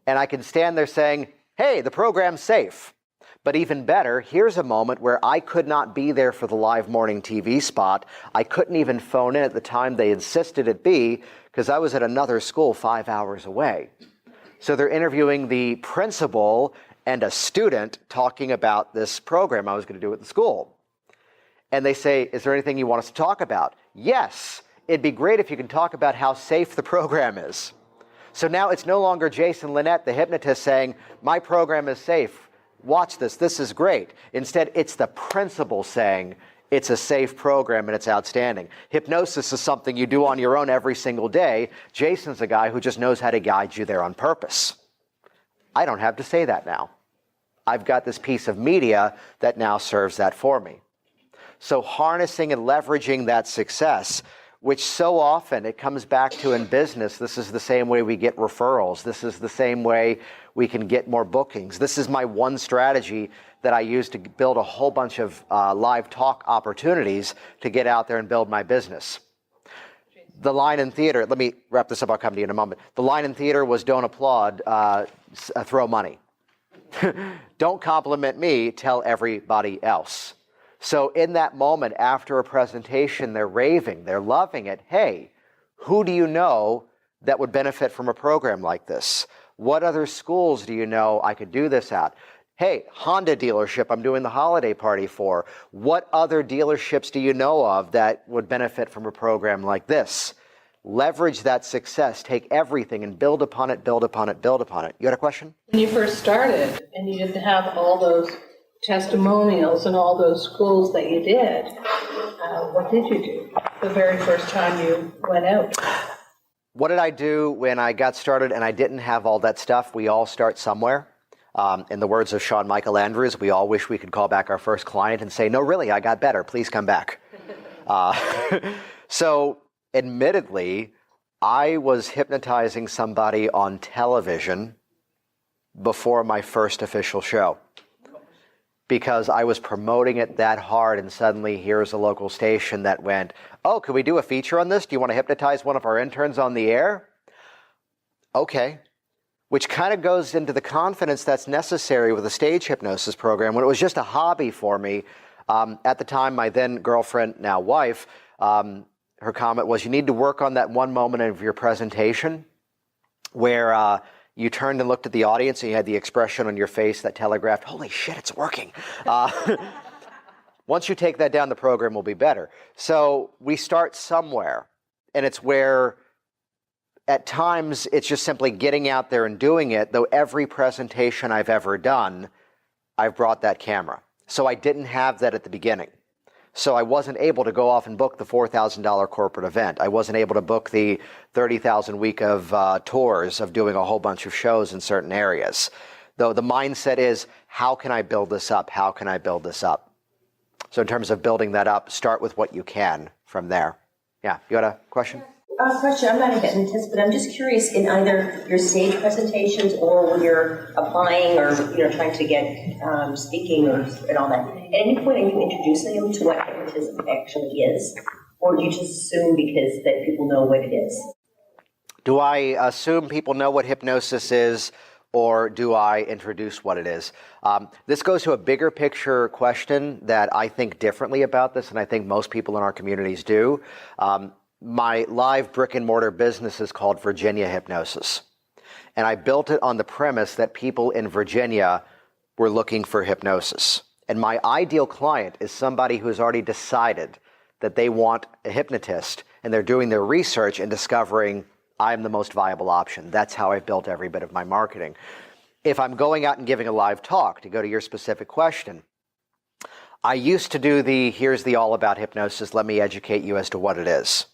And I can stand there saying, hey, the program's safe. But even better, here's a moment where I could not be there for the live morning TV spot. I couldn't even phone in at the time they insisted it be because I was at another school 5 hours away. So they're interviewing the principal and a student talking about this program I was going to do at the school. And they say, is there anything you want us to talk about? Yes, it'd be great if you can talk about how safe the program is. So now it's no longer Jason Linett, the hypnotist, saying, my program is safe. Watch this. This is great. Instead, it's the principal saying it's a safe program and it's outstanding. Hypnosis is something you do on your own every single day. Jason's a guy who just knows how to guide you there on purpose. I don't have to say that now. I've got this piece of media that now serves that for me. So harnessing and leveraging that success, which so often it comes back to in business, this is the same way we get referrals. This is the same way we can get more bookings. This is my one strategy that I use to build a whole bunch of live talk opportunities to get out there and build my business. The line in theater, let me wrap this up, I'll come to you in a moment. The line in theater was, don't applaud, throw money. Don't compliment me, tell everybody else. So in that moment, after a presentation, they're raving, they're loving it. Hey, who do you know that would benefit from a program like this? What other schools do you know I could do this at? Hey, Honda dealership I'm doing the holiday party for. What other dealerships do you know of that would benefit from a program like this? Leverage that success, take everything and build upon it, build upon it, build upon it. You had a question? When you first started and you didn't have all those testimonials and all those schools that you did, what did you do the very first time you went out? What did I do when I got started and I didn't have all that stuff? We all start somewhere. In the words of Sean Michael Andrews, we all wish we could call back our first client and say, no, really, I got better. Please come back. So admittedly, I was hypnotizing somebody on television before my first official show, because I was promoting it that hard, and suddenly here's a local station that went, oh, could we do a feature on this? Do you want to hypnotize one of our interns on the air? Okay. Which kind of goes into the confidence that's necessary with a stage hypnosis program. When it was just a hobby for me, at the time, my then girlfriend, now wife, her comment was, you need to work on that one moment of your presentation where you turned and looked at the audience and you had the expression on your face that telegraphed, holy shit, it's working. Once you take that down, the program will be better. So we start somewhere, and it's where at times it's just simply getting out there and doing it, though every presentation I've ever done, I've brought that camera. So I didn't have that at the beginning. So I wasn't able to go off and book the $4,000 corporate event. I wasn't able to book the 30,000 week of tours of doing a whole bunch of shows in certain areas. Though the mindset is, how can I build this up? How can I build this up? So in terms of building that up, start with what you can from there. Yeah, you got a question? Question. I'm not a hypnotist, but I'm just curious, in either your stage presentations or when you're applying or trying to get speaking and all that, at any point are you introducing them to what hypnotism actually is, or do you just assume because that people know what it is? Do I assume people know what hypnosis is, or do I introduce what it is? This goes to a bigger picture question that I think differently about this, and I think most people in our communities do. My live brick and mortar business is called Virginia Hypnosis. And I built it on the premise that people in Virginia were looking for hypnosis. And my ideal client is somebody who has already decided that they want a hypnotist, and they're doing their research and discovering I'm the most viable option. That's how I've built every bit of my marketing. If I'm going out and giving a live talk, to go to your specific question, I used to do here's the all about hypnosis, let me educate you as to what it is.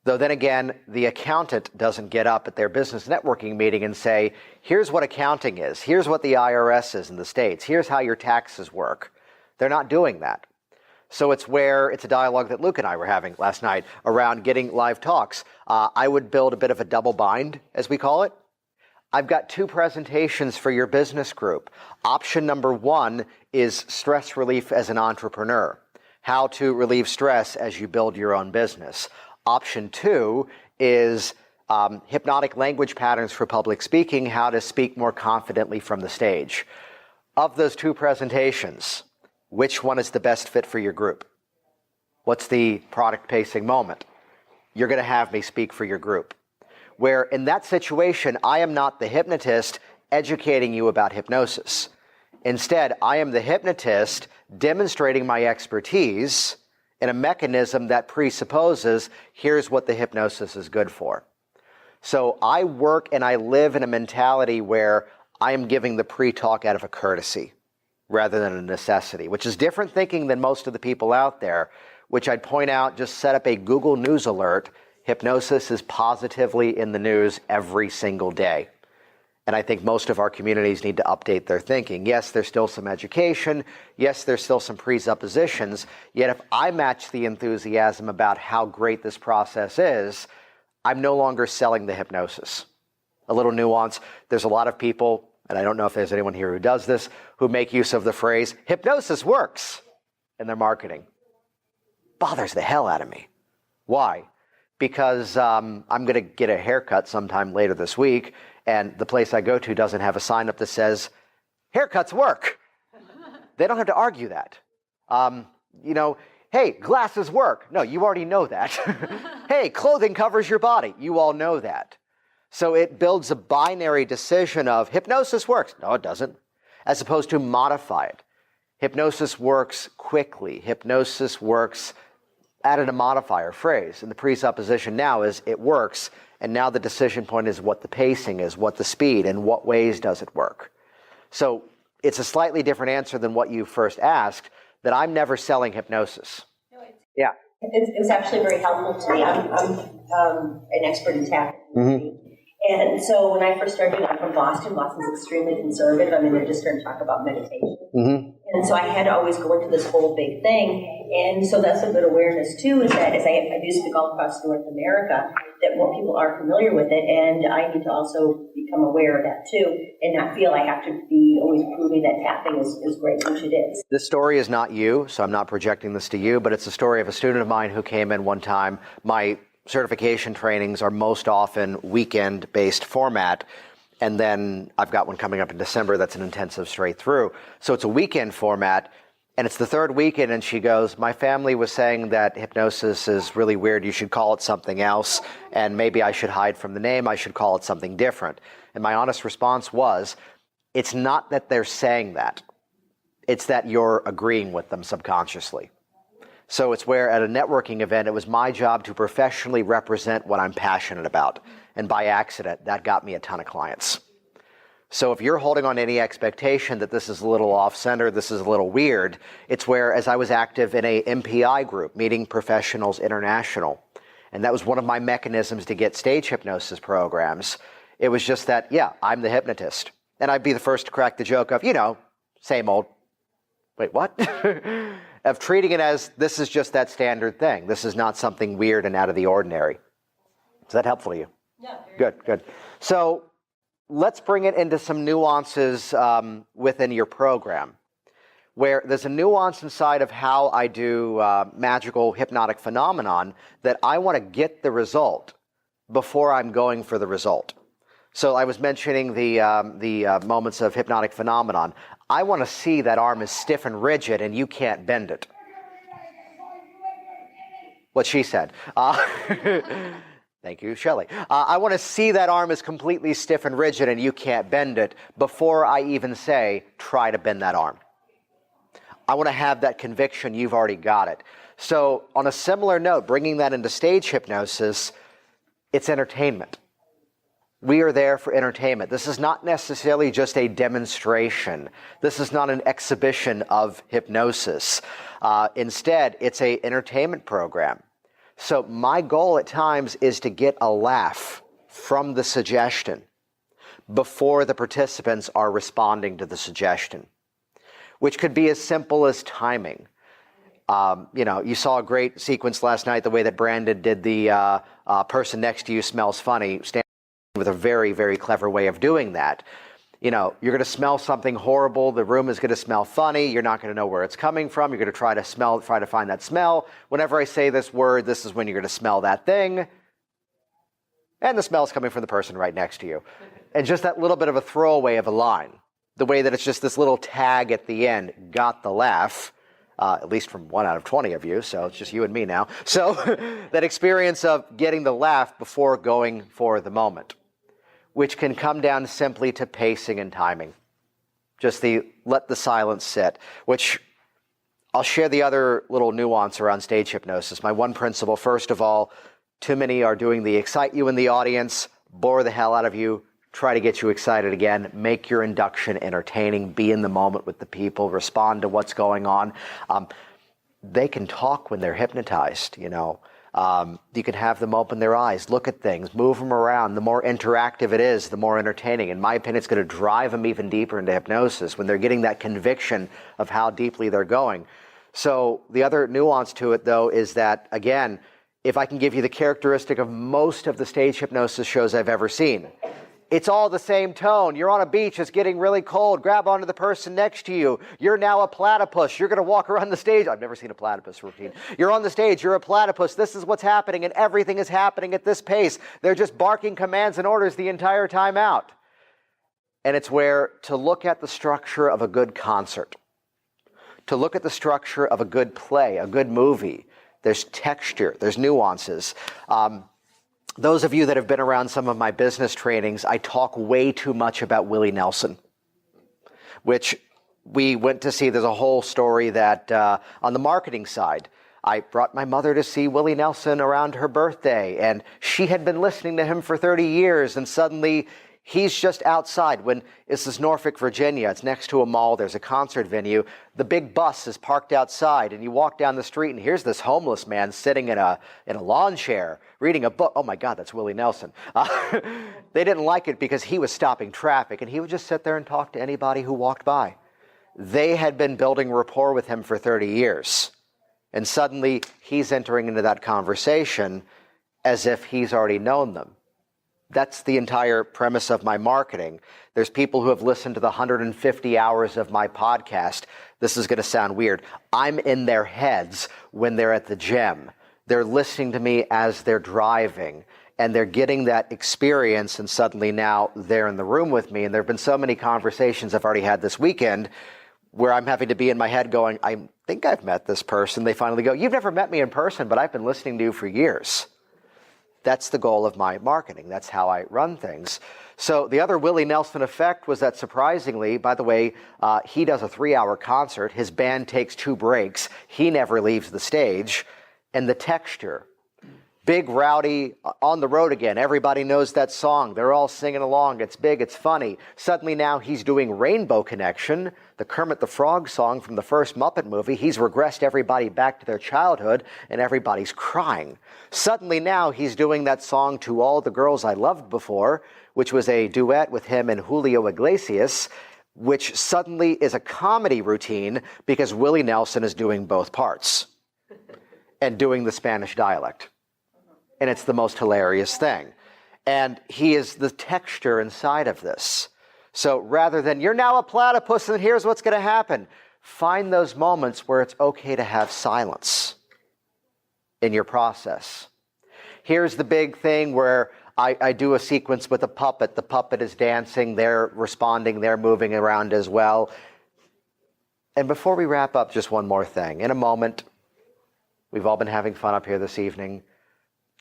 Though then again, the accountant doesn't get up at their business networking meeting and say, here's what accounting is, here's what the IRS is in the States, here's how your taxes work. They're not doing that. So it's a dialogue that Luke and I were having last night around getting live talks. I would build a bit of a double bind, as we call it. I've got 2 presentations for your business group. Option number 1 is stress relief as an entrepreneur, how to relieve stress as you build your own business. Option 2 is hypnotic language patterns for public speaking, how to speak more confidently from the stage. Of those 2 presentations, which one is the best fit for your group? What's the product pacing moment? You're going to have me speak for your group. Where in that situation, I am not the hypnotist educating you about hypnosis. Instead, I am the hypnotist demonstrating my expertise in a mechanism that presupposes here's what the hypnosis is good for. So I work and I live in a mentality where I am giving the pre-talk out of a courtesy rather than a necessity, which is different thinking than most of the people out there, which I'd point out, just set up a Google News alert. Hypnosis is positively in the news every single day. And I think most of our communities need to update their thinking. Yes, there's still some education. Yes, there's still some presuppositions. Yet if I match the enthusiasm about how great this process is, I'm no longer selling the hypnosis. A little nuance. There's a lot of people, and I don't know if there's anyone here who does this, who make use of the phrase, hypnosis works, in their marketing. Bothers the hell out of me. Why? Because I'm going to get a haircut sometime later this week, and the place I go to doesn't have a sign up that says, haircuts work. They don't have to argue that. Hey, glasses work. No, you already know that. Hey, clothing covers your body. You all know that. So it builds a binary decision of hypnosis works. No, it doesn't. As opposed to modify it. Hypnosis works quickly. Hypnosis works, added a modifier phrase. And the presupposition now is it works. And now the decision point is what the pacing is, what the speed, and what ways does it work. So it's a slightly different answer than what you first asked, that I'm never selling hypnosis. Yeah. It was actually very helpful to me. I'm an expert in tapping. Mm-hmm. And so when I first started, I'm from Boston. Boston's extremely conservative. I mean, they're just starting to talk about meditation. Mm-hmm. And so I had to always go into this whole big thing. And so that's a good awareness, too, is that as I do speak all across North America, that more people are familiar with it. And I need to also become aware of that, too, and not feel I have to be always proving that tapping is great, which it is. This story is not you, so I'm not projecting this to you, but it's the story of a student of mine who came in one time. My certification trainings are most often weekend-based format, and then I've got one coming up in December that's an intensive straight through. So it's a weekend format, and it's the third weekend, and she goes, my family was saying that hypnosis is really weird, you should call it something else, and maybe I should hide from the name, I should call it something different. And my honest response was, it's not that they're saying that, it's that you're agreeing with them subconsciously. So it's where at a networking event, it was my job to professionally represent what I'm passionate about. And by accident, that got me a ton of clients. So if you're holding on to any expectation that this is a little off-center, this is a little weird, it's where, as I was active in a MPI group, Meeting Professionals International, and that was one of my mechanisms to get stage hypnosis programs, it was just that, yeah, I'm the hypnotist. And I'd be the first to crack the joke of, same old. Wait, what? Of treating it as this is just that standard thing. This is not something weird and out of the ordinary. Is that helpful to you? Yeah. Good. So let's bring it into some nuances within your program, where there's a nuance inside of how I do magical hypnotic phenomenon that I want to get the result before I'm going for the result. So I was mentioning the moments of hypnotic phenomenon. I want to see that arm is stiff and rigid and you can't bend it. What she said. Thank you, Shelley. I want to see that arm is completely stiff and rigid and you can't bend it before I even say, try to bend that arm. I want to have that conviction you've already got it. So on a similar note, bringing that into stage hypnosis, it's entertainment. We are there for entertainment. This is not necessarily just a demonstration. This is not an exhibition of hypnosis. Instead, it's an entertainment program. So my goal at times is to get a laugh from the suggestion before the participants are responding to the suggestion, which could be as simple as timing. You saw a great sequence last night, the way that Brandon did the person next to you smells funny, with a very, very clever way of doing that. You're going to smell something horrible. The room is going to smell funny. You're not going to know where it's coming from. You're going to try to find that smell. Whenever I say this word, this is when you're going to smell that thing. And the smell's coming from the person right next to you. And just that little bit of a throwaway of a line. The way that it's just this little tag at the end, got the laugh. At least from 1 out of 20 of you, so it's just you and me now. So that experience of getting the laugh before going for the moment, which can come down simply to pacing and timing. Just let the silence sit, which I'll share the other little nuance around stage hypnosis. My one principle, first of all, too many are doing the excite you in the audience, bore the hell out of you, try to get you excited again, make your induction entertaining, be in the moment with the people, respond to what's going on. They can talk when they're hypnotized, You can have them open their eyes, look at things, move them around. The more interactive it is, the more entertaining. In my opinion, it's going to drive them even deeper into hypnosis when they're getting that conviction of how deeply they're going. So the other nuance to it, though, is that, again, if I can give you the characteristic of most of the stage hypnosis shows I've ever seen, it's all the same tone. You're on a beach, it's getting really cold. Grab onto the person next to you. You're now a platypus. You're going to walk around the stage. I've never seen a platypus routine. You're on the stage, you're a platypus. This is what's happening, and everything is happening at this pace. They're just barking commands and orders the entire time out. And it's where to look at the structure of a good concert, to look at the structure of a good play, a good movie. There's texture, there's nuances. Those of you that have been around some of my business trainings, I talk way too much about Willie Nelson, which we went to see. There's a whole story that on the marketing side, I brought my mother to see Willie Nelson around her birthday, and she had been listening to him for 30 years, and suddenly he's just outside. This is Norfolk, Virginia. It's next to a mall. There's a concert venue. The big bus is parked outside, and you walk down the street, and here's this homeless man sitting in a lawn chair reading a book. Oh my God, that's Willie Nelson. They didn't like it because he was stopping traffic, and he would just sit there and talk to anybody who walked by. They had been building rapport with him for 30 years, and suddenly he's entering into that conversation as if he's already known them. That's the entire premise of my marketing. There's people who have listened to the 150 hours of my podcast. This is going to sound weird. I'm in their heads when they're at the gym. They're listening to me as they're driving, and they're getting that experience, and suddenly now they're in the room with me. And there have been so many conversations I've already had this weekend where I'm having to be in my head going, I think I've met this person. They finally go, you've never met me in person, but I've been listening to you for years. That's the goal of my marketing. That's how I run things. So the other Willie Nelson effect was that, surprisingly, by the way, he does a 3-hour concert. His band takes 2 breaks. He never leaves the stage. And the texture, big, rowdy, on the road again. Everybody knows that song. They're all singing along. It's big. It's funny. Suddenly now he's doing Rainbow Connection, the Kermit the Frog song from the first Muppet movie. He's regressed everybody back to their childhood, and everybody's crying. Suddenly now he's doing that song To All the Girls I Loved Before, which was a duet with him and Julio Iglesias, which suddenly is a comedy routine because Willie Nelson is doing both parts and doing the Spanish dialect. And it's the most hilarious thing. And he is the texture inside of this. So rather than, you're now a platypus and here's what's going to happen, find those moments where it's okay to have silence in your process. Here's the big thing where I do a sequence with a puppet. The puppet is dancing, they're responding, they're moving around as well. And before we wrap up, just one more thing. In a moment, we've all been having fun up here this evening.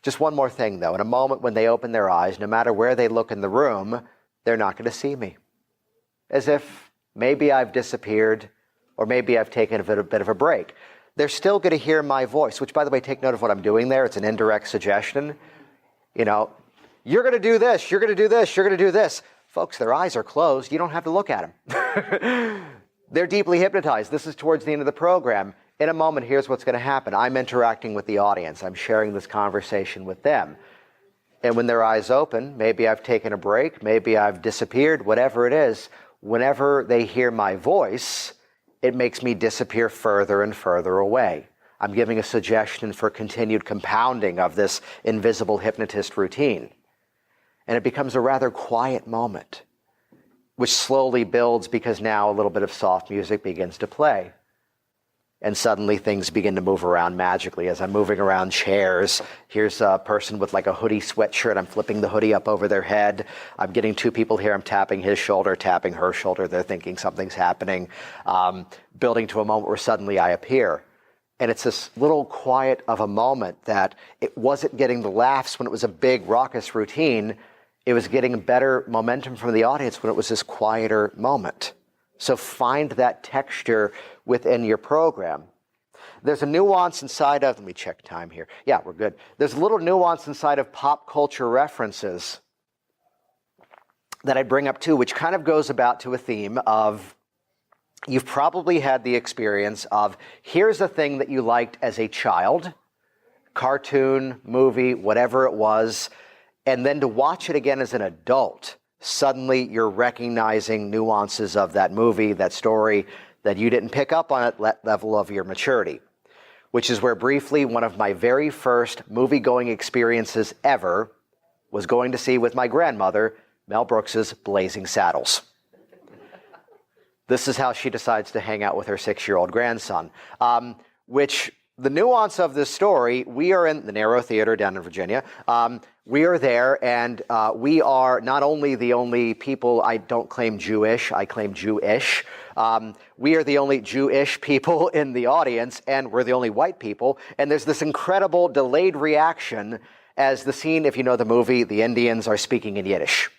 Just one more thing, though. In a moment when they open their eyes, no matter where they look in the room, they're not going to see me. As if maybe I've disappeared, or maybe I've taken a bit of a break. They're still going to hear my voice, which, by the way, take note of what I'm doing there. It's an indirect suggestion. You know, you're going to do this, you're going to do this, you're going to do this. Folks, their eyes are closed. You don't have to look at them. They're deeply hypnotized. This is towards the end of the program. In a moment, here's what's going to happen. I'm interacting with the audience. I'm sharing this conversation with them. And when their eyes open, maybe I've taken a break, maybe I've disappeared, whatever it is, whenever they hear my voice, it makes me disappear further and further away. I'm giving a suggestion for continued compounding of this invisible hypnotist routine. And it becomes a rather quiet moment, which slowly builds because now a little bit of soft music begins to play. And suddenly things begin to move around magically. As I'm moving around chairs, here's a person with like a hoodie sweatshirt. I'm flipping the hoodie up over their head. I'm getting two people here. I'm tapping his shoulder, tapping her shoulder. They're thinking something's happening. Building to a moment where suddenly I appear. And it's this little quiet of a moment that it wasn't getting the laughs when it was a big raucous routine. It was getting better momentum from the audience when it was this quieter moment. So find that texture within your program. There's a nuance inside of, let me check time here. Yeah, we're good. There's a little nuance inside of pop culture references that I bring up too, which kind of goes about to a theme of, you've probably had the experience of, here's a thing that you liked as a child, cartoon, movie, whatever it was, and then to watch it again as an adult, suddenly you're recognizing nuances of that movie, that story, that you didn't pick up on at level of your maturity. Which is where briefly one of my very first movie-going experiences ever was going to see with my grandmother, Mel Brooks's Blazing Saddles. This is how she decides to hang out with her 6-year-old grandson. Which, the nuance of this story, we are in the Narrow Theater down in Virginia. We are there, and we are not only the only people, I don't claim Jewish, I claim Jewish. We are the only Jewish people in the audience, and we're the only white people. And there's this incredible delayed reaction as the scene, if you know the movie, the Indians are speaking in Yiddish,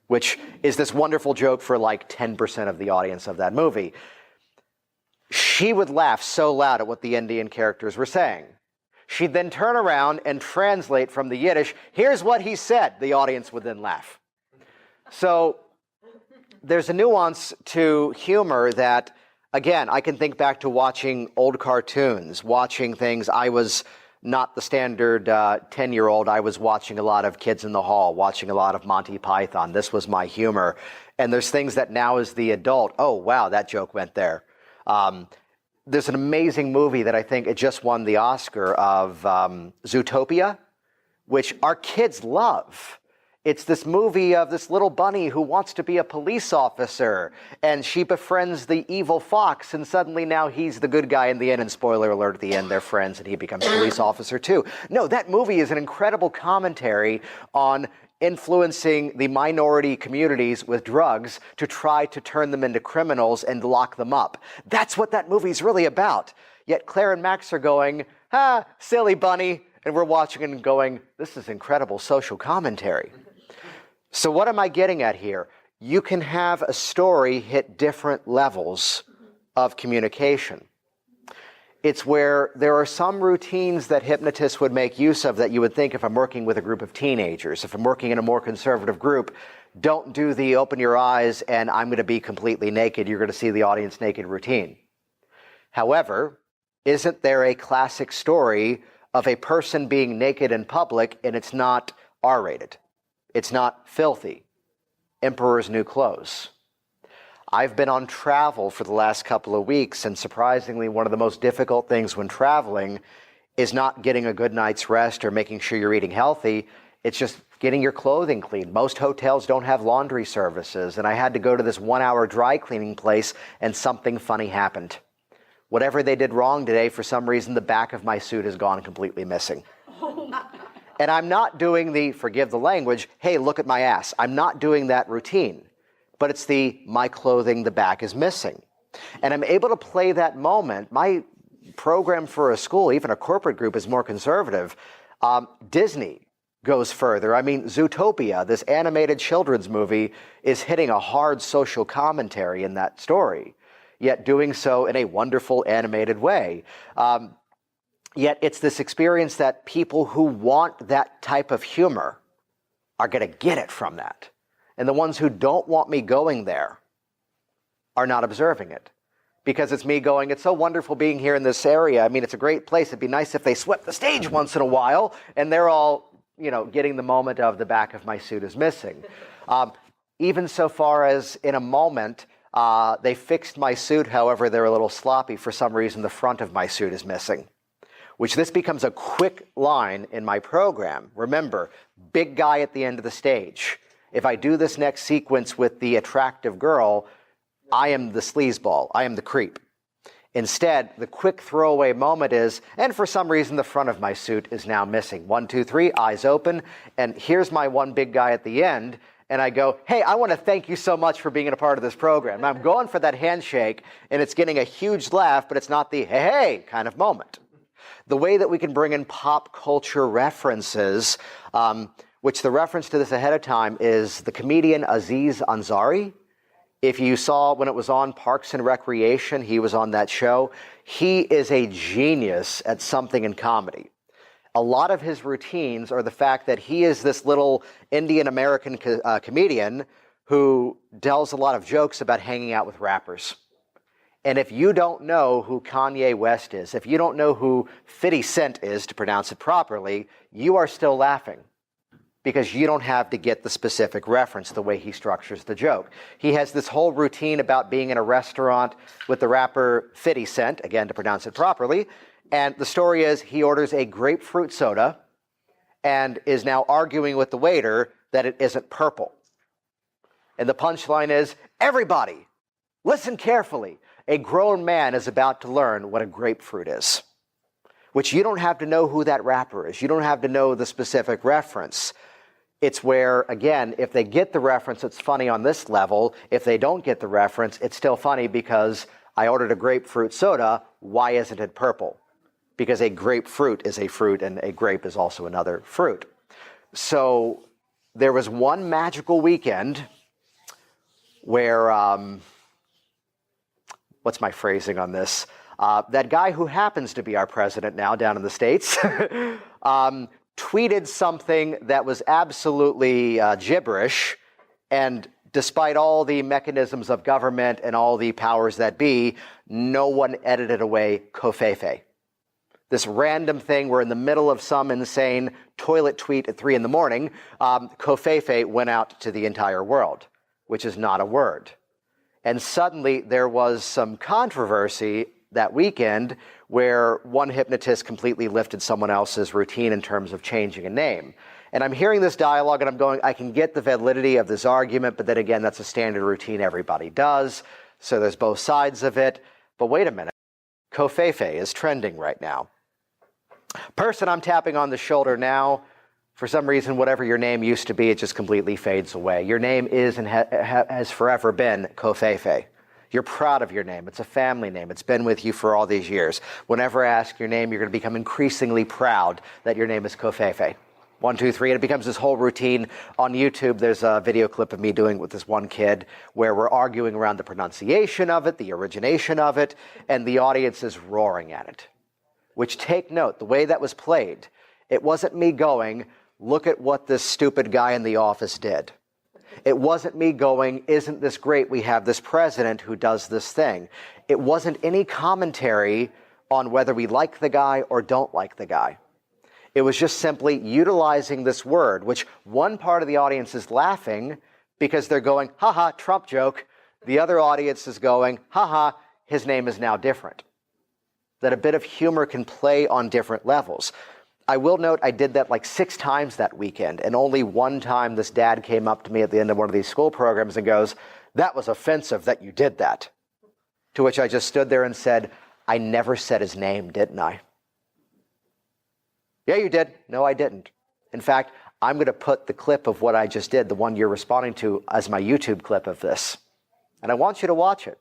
which is this wonderful joke for like 10% of the audience of that movie. She would laugh so loud at what the Indian characters were saying. She'd then turn around and translate from the Yiddish, here's what he said. The audience would then laugh. So there's a nuance to humor that, again, I can think back to watching old cartoons, watching things. I was not the standard 10-year-old. I was watching a lot of Kids in the Hall, watching a lot of Monty Python. This was my humor. And there's things that now as the adult, oh, wow, that joke went there. There's an amazing movie that I think it just won the Oscar of Zootopia, which our kids love. It's this movie of this little bunny who wants to be a police officer, and she befriends the evil fox, and suddenly now he's the good guy in the end, and spoiler alert, at the end they're friends, and he becomes a police officer too. No, that movie is an incredible commentary on influencing the minority communities with drugs to try to turn them into criminals and lock them up. That's what that movie's really about. Yet Claire and Max are going, silly bunny, and we're watching it and going, this is incredible social commentary. So what am I getting at here? You can have a story hit different levels of communication. It's where there are some routines that hypnotists would make use of that you would think, if I'm working with a group of teenagers, if I'm working in a more conservative group, don't do the open your eyes and I'm going to be completely naked, you're going to see the audience naked routine. However, isn't there a classic story of a person being naked in public and it's not R-rated? It's not filthy. Emperor's New Clothes. I've been on travel for the last couple of weeks, and surprisingly, one of the most difficult things when traveling is not getting a good night's rest or making sure you're eating healthy. It's just getting your clothing clean. Most hotels don't have laundry services, and I had to go to this 1-hour dry cleaning place, and something funny happened. Whatever they did wrong today, for some reason, the back of my suit has gone completely missing. And I'm not doing the, forgive the language, hey, look at my ass. I'm not doing that routine. But it's the, my clothing, the back is missing. And I'm able to play that moment. My program for a school, even a corporate group, is more conservative. Disney goes further. I mean, Zootopia, this animated children's movie, is hitting a hard social commentary in that story, yet doing so in a wonderful animated way. Yet it's this experience that people who want that type of humor are going to get it from that. And the ones who don't want me going there are not observing it. because it's me going, it's so wonderful being here in this area. I mean, it's a great place. It'd be nice if they swept the stage once in a while. And they're all, getting the moment of the back of my suit is missing. Even so far as in a moment, they fixed my suit. However, they're a little sloppy. For some reason, the front of my suit is missing, which this becomes a quick line in my program. Remember, big guy at the end of the stage. If I do this next sequence with the attractive girl, I am the sleazeball. I am the creep. Instead, the quick throwaway moment is, and for some reason, the front of my suit is now missing. 1, 2, 3, eyes open, and here's my one big guy at the end, and I go, hey, I want to thank you so much for being a part of this program. And I'm going for that handshake, and it's getting a huge laugh, but it's not the hey, hey kind of moment. The way that we can bring in pop culture references, which the reference to this ahead of time is the comedian Aziz Ansari. If you saw when it was on Parks and Recreation, he was on that show. He is a genius at something in comedy. A lot of his routines are the fact that he is this little Indian American comedian who tells a lot of jokes about hanging out with rappers. And if you don't know who Kanye West is, if you don't know who 50 Cent is, to pronounce it properly, you are still laughing, because you don't have to get the specific reference the way he structures the joke. He has this whole routine about being in a restaurant with the rapper 50 Cent, again, to pronounce it properly, and the story is he orders a grapefruit soda and is now arguing with the waiter that it isn't purple. And the punchline is, everybody, listen carefully. A grown man is about to learn what a grapefruit is, which you don't have to know who that rapper is. You don't have to know the specific reference. It's where, again, if they get the reference, it's funny on this level. If they don't get the reference, it's still funny because I ordered a grapefruit soda. Why isn't it purple? Because a grapefruit is a fruit and a grape is also another fruit. So there was one magical weekend where, what's my phrasing on this? That guy who happens to be our president now down in the States tweeted something that was absolutely gibberish, and despite all the mechanisms of government and all the powers that be, no one edited away Kofefe. This random thing, we're in the middle of some insane toilet tweet at 3 a.m, Kofefe went out to the entire world, which is not a word. And suddenly there was some controversy that weekend where one hypnotist completely lifted someone else's routine in terms of changing a name. And I'm hearing this dialogue and I'm going, I can get the validity of this argument, but then again, that's a standard routine everybody does. So there's both sides of it. But wait a minute, Kofefe is trending right now. Person I'm tapping on the shoulder now, for some reason, whatever your name used to be, it just completely fades away. Your name is and has forever been Kofefe. You're proud of your name. It's a family name. It's been with you for all these years. Whenever I ask your name, you're going to become increasingly proud that your name is Kofefe. 1, 2, 3, and it becomes this whole routine. On YouTube, there's a video clip of me doing it with this one kid where we're arguing around the pronunciation of it, the origination of it, and the audience is roaring at it. Which, take note, the way that was played, it wasn't me going, look at what this stupid guy in the office did. It wasn't me going, isn't this great, we have this president who does this thing. It wasn't any commentary on whether we like the guy or don't like the guy. It was just simply utilizing this word, which one part of the audience is laughing because they're going, haha, Trump joke. The other audience is going, haha, his name is now different. That a bit of humor can play on different levels. I will note I did that like 6 times that weekend, and only one time this dad came up to me at the end of one of these school programs and goes, that was offensive that you did that. To which I just stood there and said, I never said his name, didn't I? Yeah, you did. No, I didn't. In fact, I'm going to put the clip of what I just did, the one you're responding to, as my YouTube clip of this. And I want you to watch it.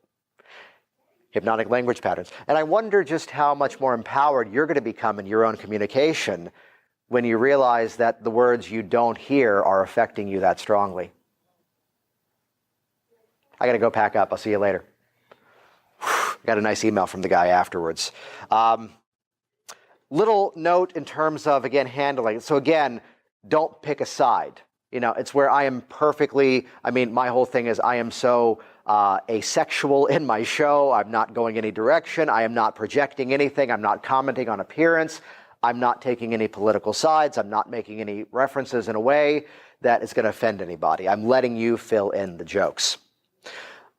Hypnotic language patterns. And I wonder just how much more empowered you're going to become in your own communication when you realize that the words you don't hear are affecting you that strongly. I got to go pack up. I'll see you later. Got a nice email from the guy afterwards. Little note in terms of, again, handling. So again, don't pick a side. It's where I am perfectly, my whole thing is I am so asexual in my show. I'm not going any direction. I am not projecting anything. I'm not commenting on appearance. I'm not taking any political sides. I'm not making any references in a way that is going to offend anybody. I'm letting you fill in the jokes.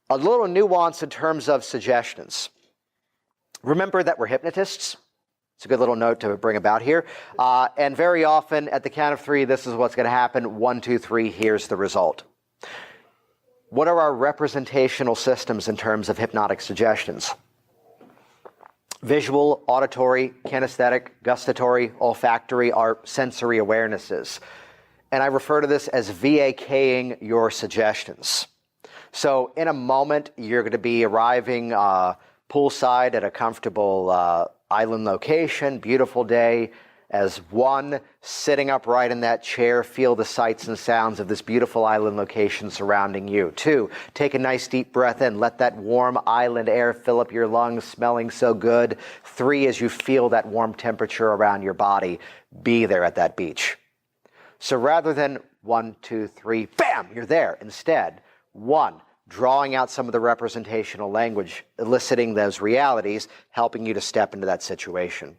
A little nuance in terms of suggestions. Remember that we're hypnotists. It's a good little note to bring about here. And very often, at the count of 3, this is what's going to happen. 1, 2, 3, here's the result. What are our representational systems in terms of hypnotic suggestions? Visual, auditory, kinesthetic, gustatory, olfactory are sensory awarenesses. And I refer to this as VAKing your suggestions. So in a moment, you're going to be arriving poolside at a comfortable island location, beautiful day. As one, sitting upright in that chair, feel the sights and sounds of this beautiful island location surrounding you. 2, take a nice deep breath in. Let that warm island air fill up your lungs, smelling so good. 3, as you feel that warm temperature around your body, be there at that beach. So rather than 1, 2, 3, bam, you're there. Instead, 1, drawing out some of the representational language, eliciting those realities, helping you to step into that situation.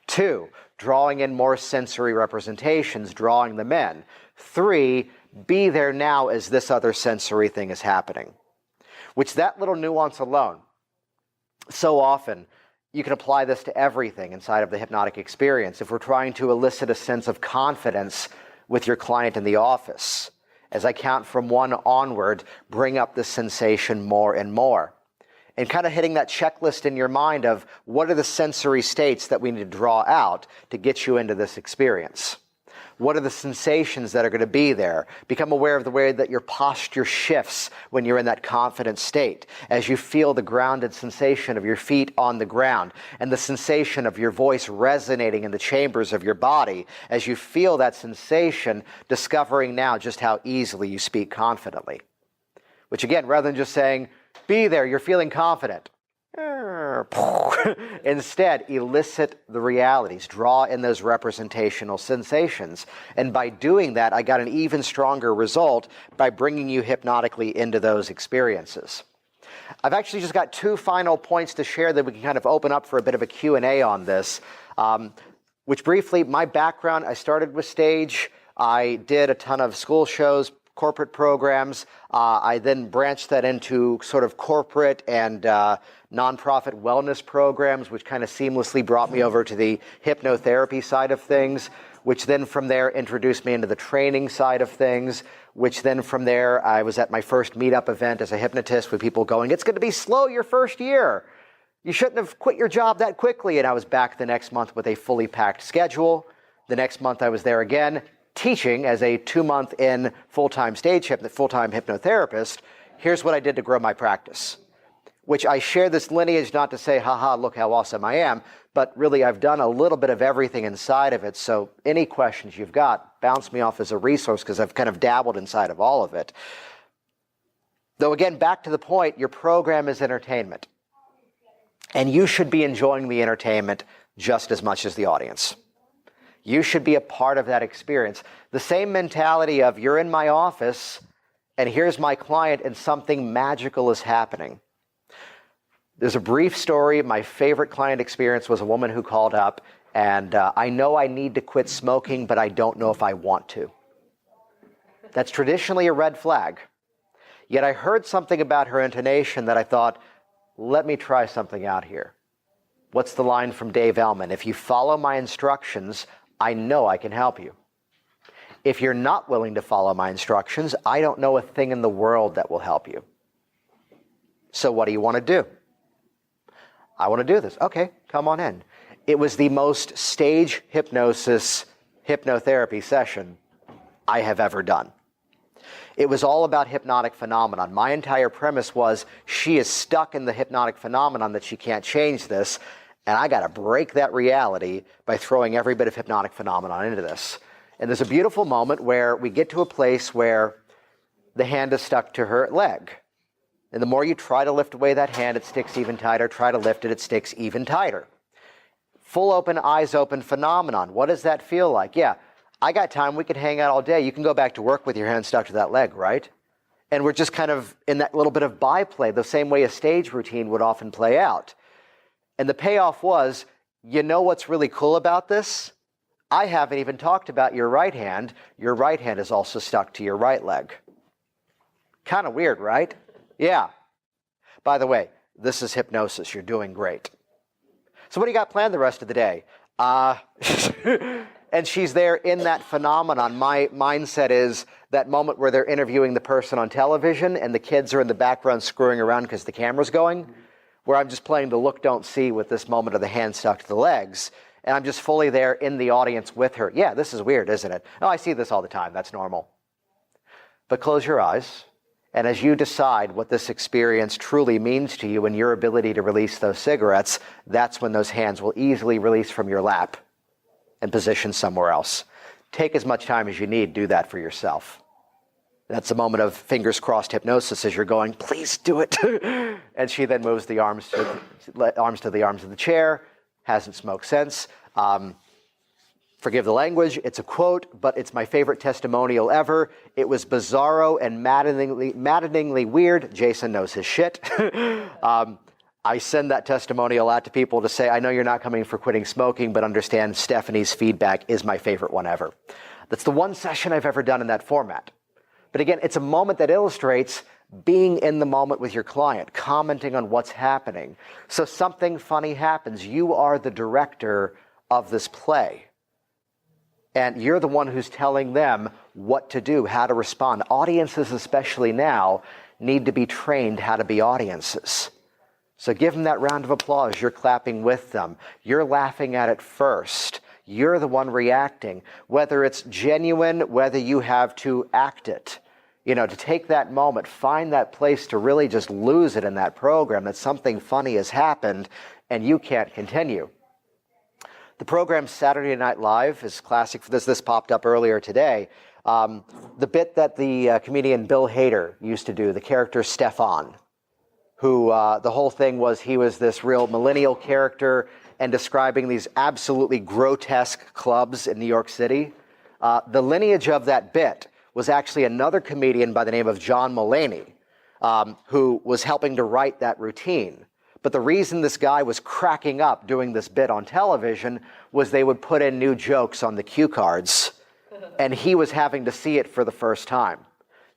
2, drawing in more sensory representations, drawing them in. 3, be there now as this other sensory thing is happening. Which that little nuance alone, so often, you can apply this to everything inside of the hypnotic experience. If we're trying to elicit a sense of confidence with your client in the office, as I count from 1 onward, bring up the sensation more and more. And kind of hitting that checklist in your mind of what are the sensory states that we need to draw out to get you into this experience. What are the sensations that are going to be there? Become aware of the way that your posture shifts when you're in that confident state. As you feel the grounded sensation of your feet on the ground and the sensation of your voice resonating in the chambers of your body. As you feel that sensation, discovering now just how easily you speak confidently. Which again, rather than just saying, be there, you're feeling confident. Instead, elicit the realities, draw in those representational sensations. And by doing that, I got an even stronger result by bringing you hypnotically into those experiences. I've actually just got 2 final points to share that we can kind of open up for a bit of a Q&A on this. Which briefly, my background, I started with stage. I did a ton of school shows, corporate programs. I then branched that into sort of corporate and nonprofit wellness programs, which kind of seamlessly brought me over to the hypnotherapy side of things, which then from there introduced me into the training side of things, which then from there I was at my first meetup event as a hypnotist with people going, it's going to be slow your first year. You shouldn't have quit your job that quickly. And I was back the next month with a fully packed schedule. The next month I was there again, teaching as a 2-month in full-time full-time hypnotherapist. Here's what I did to grow my practice, which I share this lineage not to say, haha, look how awesome I am, but really I've done a little bit of everything inside of it. So any questions you've got, bounce me off as a resource because I've kind of dabbled inside of all of it. Though again, back to the point, your program is entertainment. And you should be enjoying the entertainment just as much as the audience. You should be a part of that experience. The same mentality of you're in my office and here's my client and something magical is happening. There's a brief story. My favorite client experience was a woman who called up and I know I need to quit smoking, but I don't know if I want to. That's traditionally a red flag. Yet I heard something about her intonation that I thought, let me try something out here. What's the line from Dave Ellman? If you follow my instructions, I know I can help you. If you're not willing to follow my instructions, I don't know a thing in the world that will help you. So what do you want to do? I want to do this. Okay, come on in. It was the most stage hypnosis hypnotherapy session I have ever done. It was all about hypnotic phenomenon. My entire premise was she is stuck in the hypnotic phenomenon that she can't change this. And I got to break that reality by throwing every bit of hypnotic phenomenon into this. And there's a beautiful moment where we get to a place where the hand is stuck to her leg. And the more you try to lift away that hand, it sticks even tighter. Try to lift it, it sticks even tighter. Full open, eyes open phenomenon. What does that feel like? Yeah, I got time. We can hang out all day. You can go back to work with your hand stuck to that leg, right? And we're just kind of in that little bit of byplay, the same way a stage routine would often play out. And the payoff was, you know what's really cool about this? I haven't even talked about your right hand. Your right hand is also stuck to your right leg. Kind of weird, right? Yeah. By the way, this is hypnosis. You're doing great. So what do you got planned the rest of the day? And she's there in that phenomenon. My mindset is that moment where they're interviewing the person on television and the kids are in the background screwing around because the camera's going, where I'm just playing the look, don't see with this moment of the hand stuck to the legs. And I'm just fully there in the audience with her. Yeah, this is weird, isn't it? Oh, I see this all the time. That's normal. But close your eyes. And as you decide what this experience truly means to you and your ability to release those cigarettes, that's when those hands will easily release from your lap and position somewhere else. Take as much time as you need. Do that for yourself. That's a moment of fingers crossed hypnosis as you're going, please do it. And she then moves the arms to the arms of the chair. Hasn't smoked since. Forgive the language, it's a quote, but it's my favorite testimonial ever. It was bizarro and maddeningly weird. Jason knows his shit. I send that testimonial out to people to say, I know you're not coming for quitting smoking, but understand Stephanie's feedback is my favorite one ever. That's the one session I've ever done in that format. But again, it's a moment that illustrates being in the moment with your client, commenting on what's happening. So something funny happens. You are the director of this play. And you're the one who's telling them what to do, how to respond. Audiences, especially now, need to be trained how to be audiences. So give them that round of applause. You're clapping with them. You're laughing at it first. You're the one reacting. Whether it's genuine, whether you have to act it. You know, to take that moment, find that place to really just lose it in that program, that something funny has happened and you can't continue. The program Saturday Night Live is classic for this. This popped up earlier today. The bit that the comedian Bill Hader used to do, the character Stefan, who the whole thing was he was this real millennial character and describing these absolutely grotesque clubs in New York City. The lineage of that bit was actually another comedian by the name of John Mulaney, who was helping to write that routine. But the reason this guy was cracking up doing this bit on television was they would put in new jokes on the cue cards, and he was having to see it for the first time.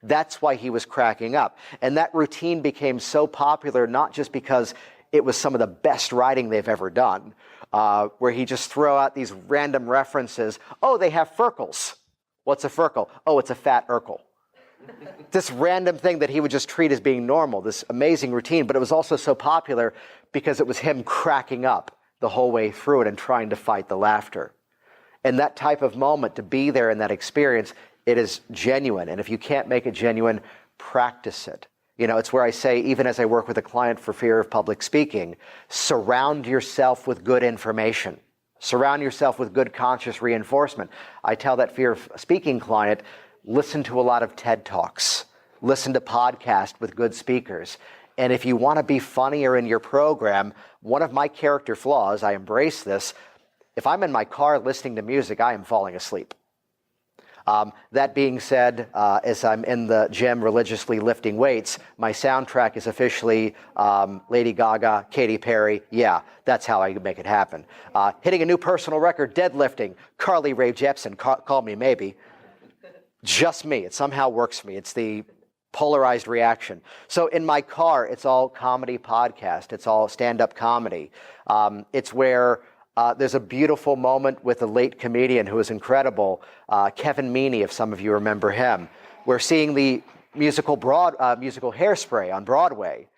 That's why he was cracking up. And that routine became so popular, not just because it was some of the best writing they've ever done, where he just throw out these random references. Oh, they have Furkles. What's a Furkle? Oh, it's a fat Urkel. This random thing that he would just treat as being normal, this amazing routine, but it was also so popular because it was him cracking up the whole way through it and trying to fight the laughter. And that type of moment, to be there in that experience, it is genuine. And if you can't make it genuine, practice it. You know, it's where I say, even as I work with a client for fear of public speaking, surround yourself with good information. Surround yourself with good conscious reinforcement. I tell that fear of speaking client, listen to a lot of TED Talks. Listen to podcasts with good speakers. And if you want to be funnier in your program, one of my character flaws, I embrace this, if I'm in my car listening to music, I am falling asleep. That being said, as I'm in the gym religiously lifting weights, my soundtrack is officially Lady Gaga, Katy Perry. Yeah, that's how I make it happen. Hitting a new personal record, deadlifting, Carly Rae Jepsen, call me maybe. Just me. It somehow works for me. It's the polarized reaction. So in my car, it's all comedy podcast. It's all stand-up comedy. It's where there's a beautiful moment with a late comedian who is incredible, Kevin Meaney, if some of you remember him. We're seeing the musical Hairspray on Broadway.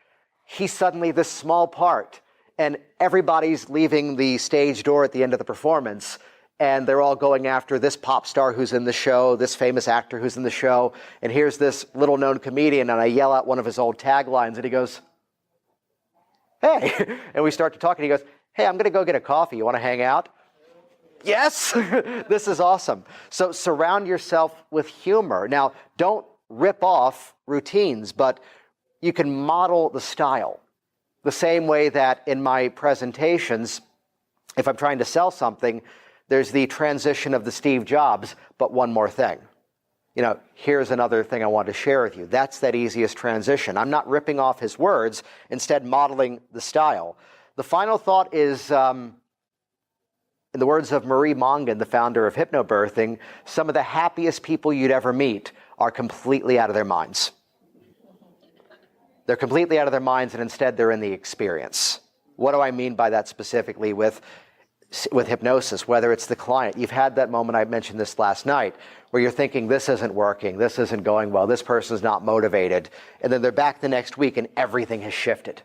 He's suddenly this small part, and everybody's leaving the stage door at the end of the performance, and they're all going after this pop star who's in the show, this famous actor who's in the show, and here's this little-known comedian, and I yell out one of his old taglines, and he goes, hey, and we start to talk, and he goes, hey, I'm going to go get a coffee. You want to hang out? Yes, this is awesome. So surround yourself with humor. Now, don't rip off routines, but you can model the style. The same way that in my presentations, if I'm trying to sell something, There's the transition of the Steve Jobs, but one more thing. Here's another thing I want to share with you. That's that easiest transition. I'm not ripping off his words, instead modeling the style. The final thought is, in the words of Marie Mongan, the founder of hypnobirthing, some of the happiest people you'd ever meet are completely out of their minds. They're completely out of their minds, and instead they're in the experience. What do I mean by that specifically with hypnosis? Whether it's the client, you've had that moment, I mentioned this last night, where you're thinking, this isn't working, this isn't going well, this person's not motivated, and then they're back the next week and everything has shifted.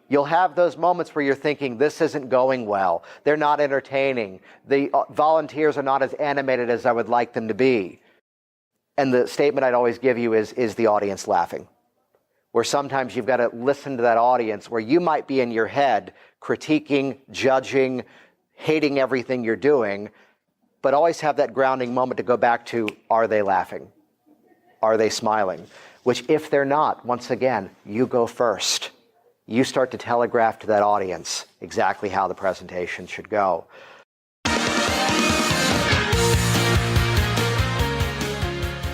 You'll have those moments where you're thinking, this isn't going well, they're not entertaining, the volunteers are not as animated as I would like them to be. And the statement I'd always give you is the audience laughing? Where sometimes you've got to listen to that audience where you might be in your head critiquing, judging, hating everything you're doing, but always have that grounding moment to go back to, are they laughing? Are they smiling? Which if they're not, once again, you go first. You start to telegraph to that audience exactly how the presentation should go.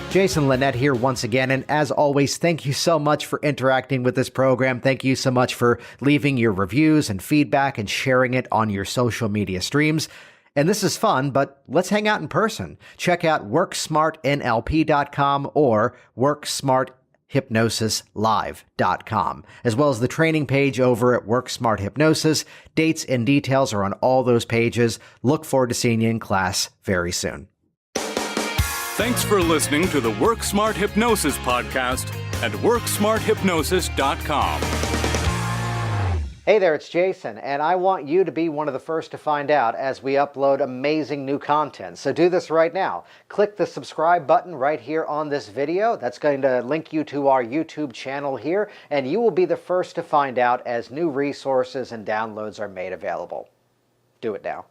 Jason Linett here once again, and as always, thank you so much for interacting with this program. Thank you so much for leaving your reviews and feedback and sharing it on your social media streams. And this is fun, but let's hang out in person. Check out worksmartnlp.com or worksmarthypnosislive.com, as well as the training page over at WorkSmart Hypnosis. Dates and details are on all those pages. Look forward to seeing you in class very soon. Thanks for listening to the Work Smart Hypnosis podcast at worksmarthypnosis.com. Hey there, it's Jason, and I want you to be one of the first to find out as we upload amazing new content. So do this right now. Click the subscribe button right here on this video. That's going to link you to our YouTube channel here, and you will be the first to find out as new resources and downloads are made available. Do it now.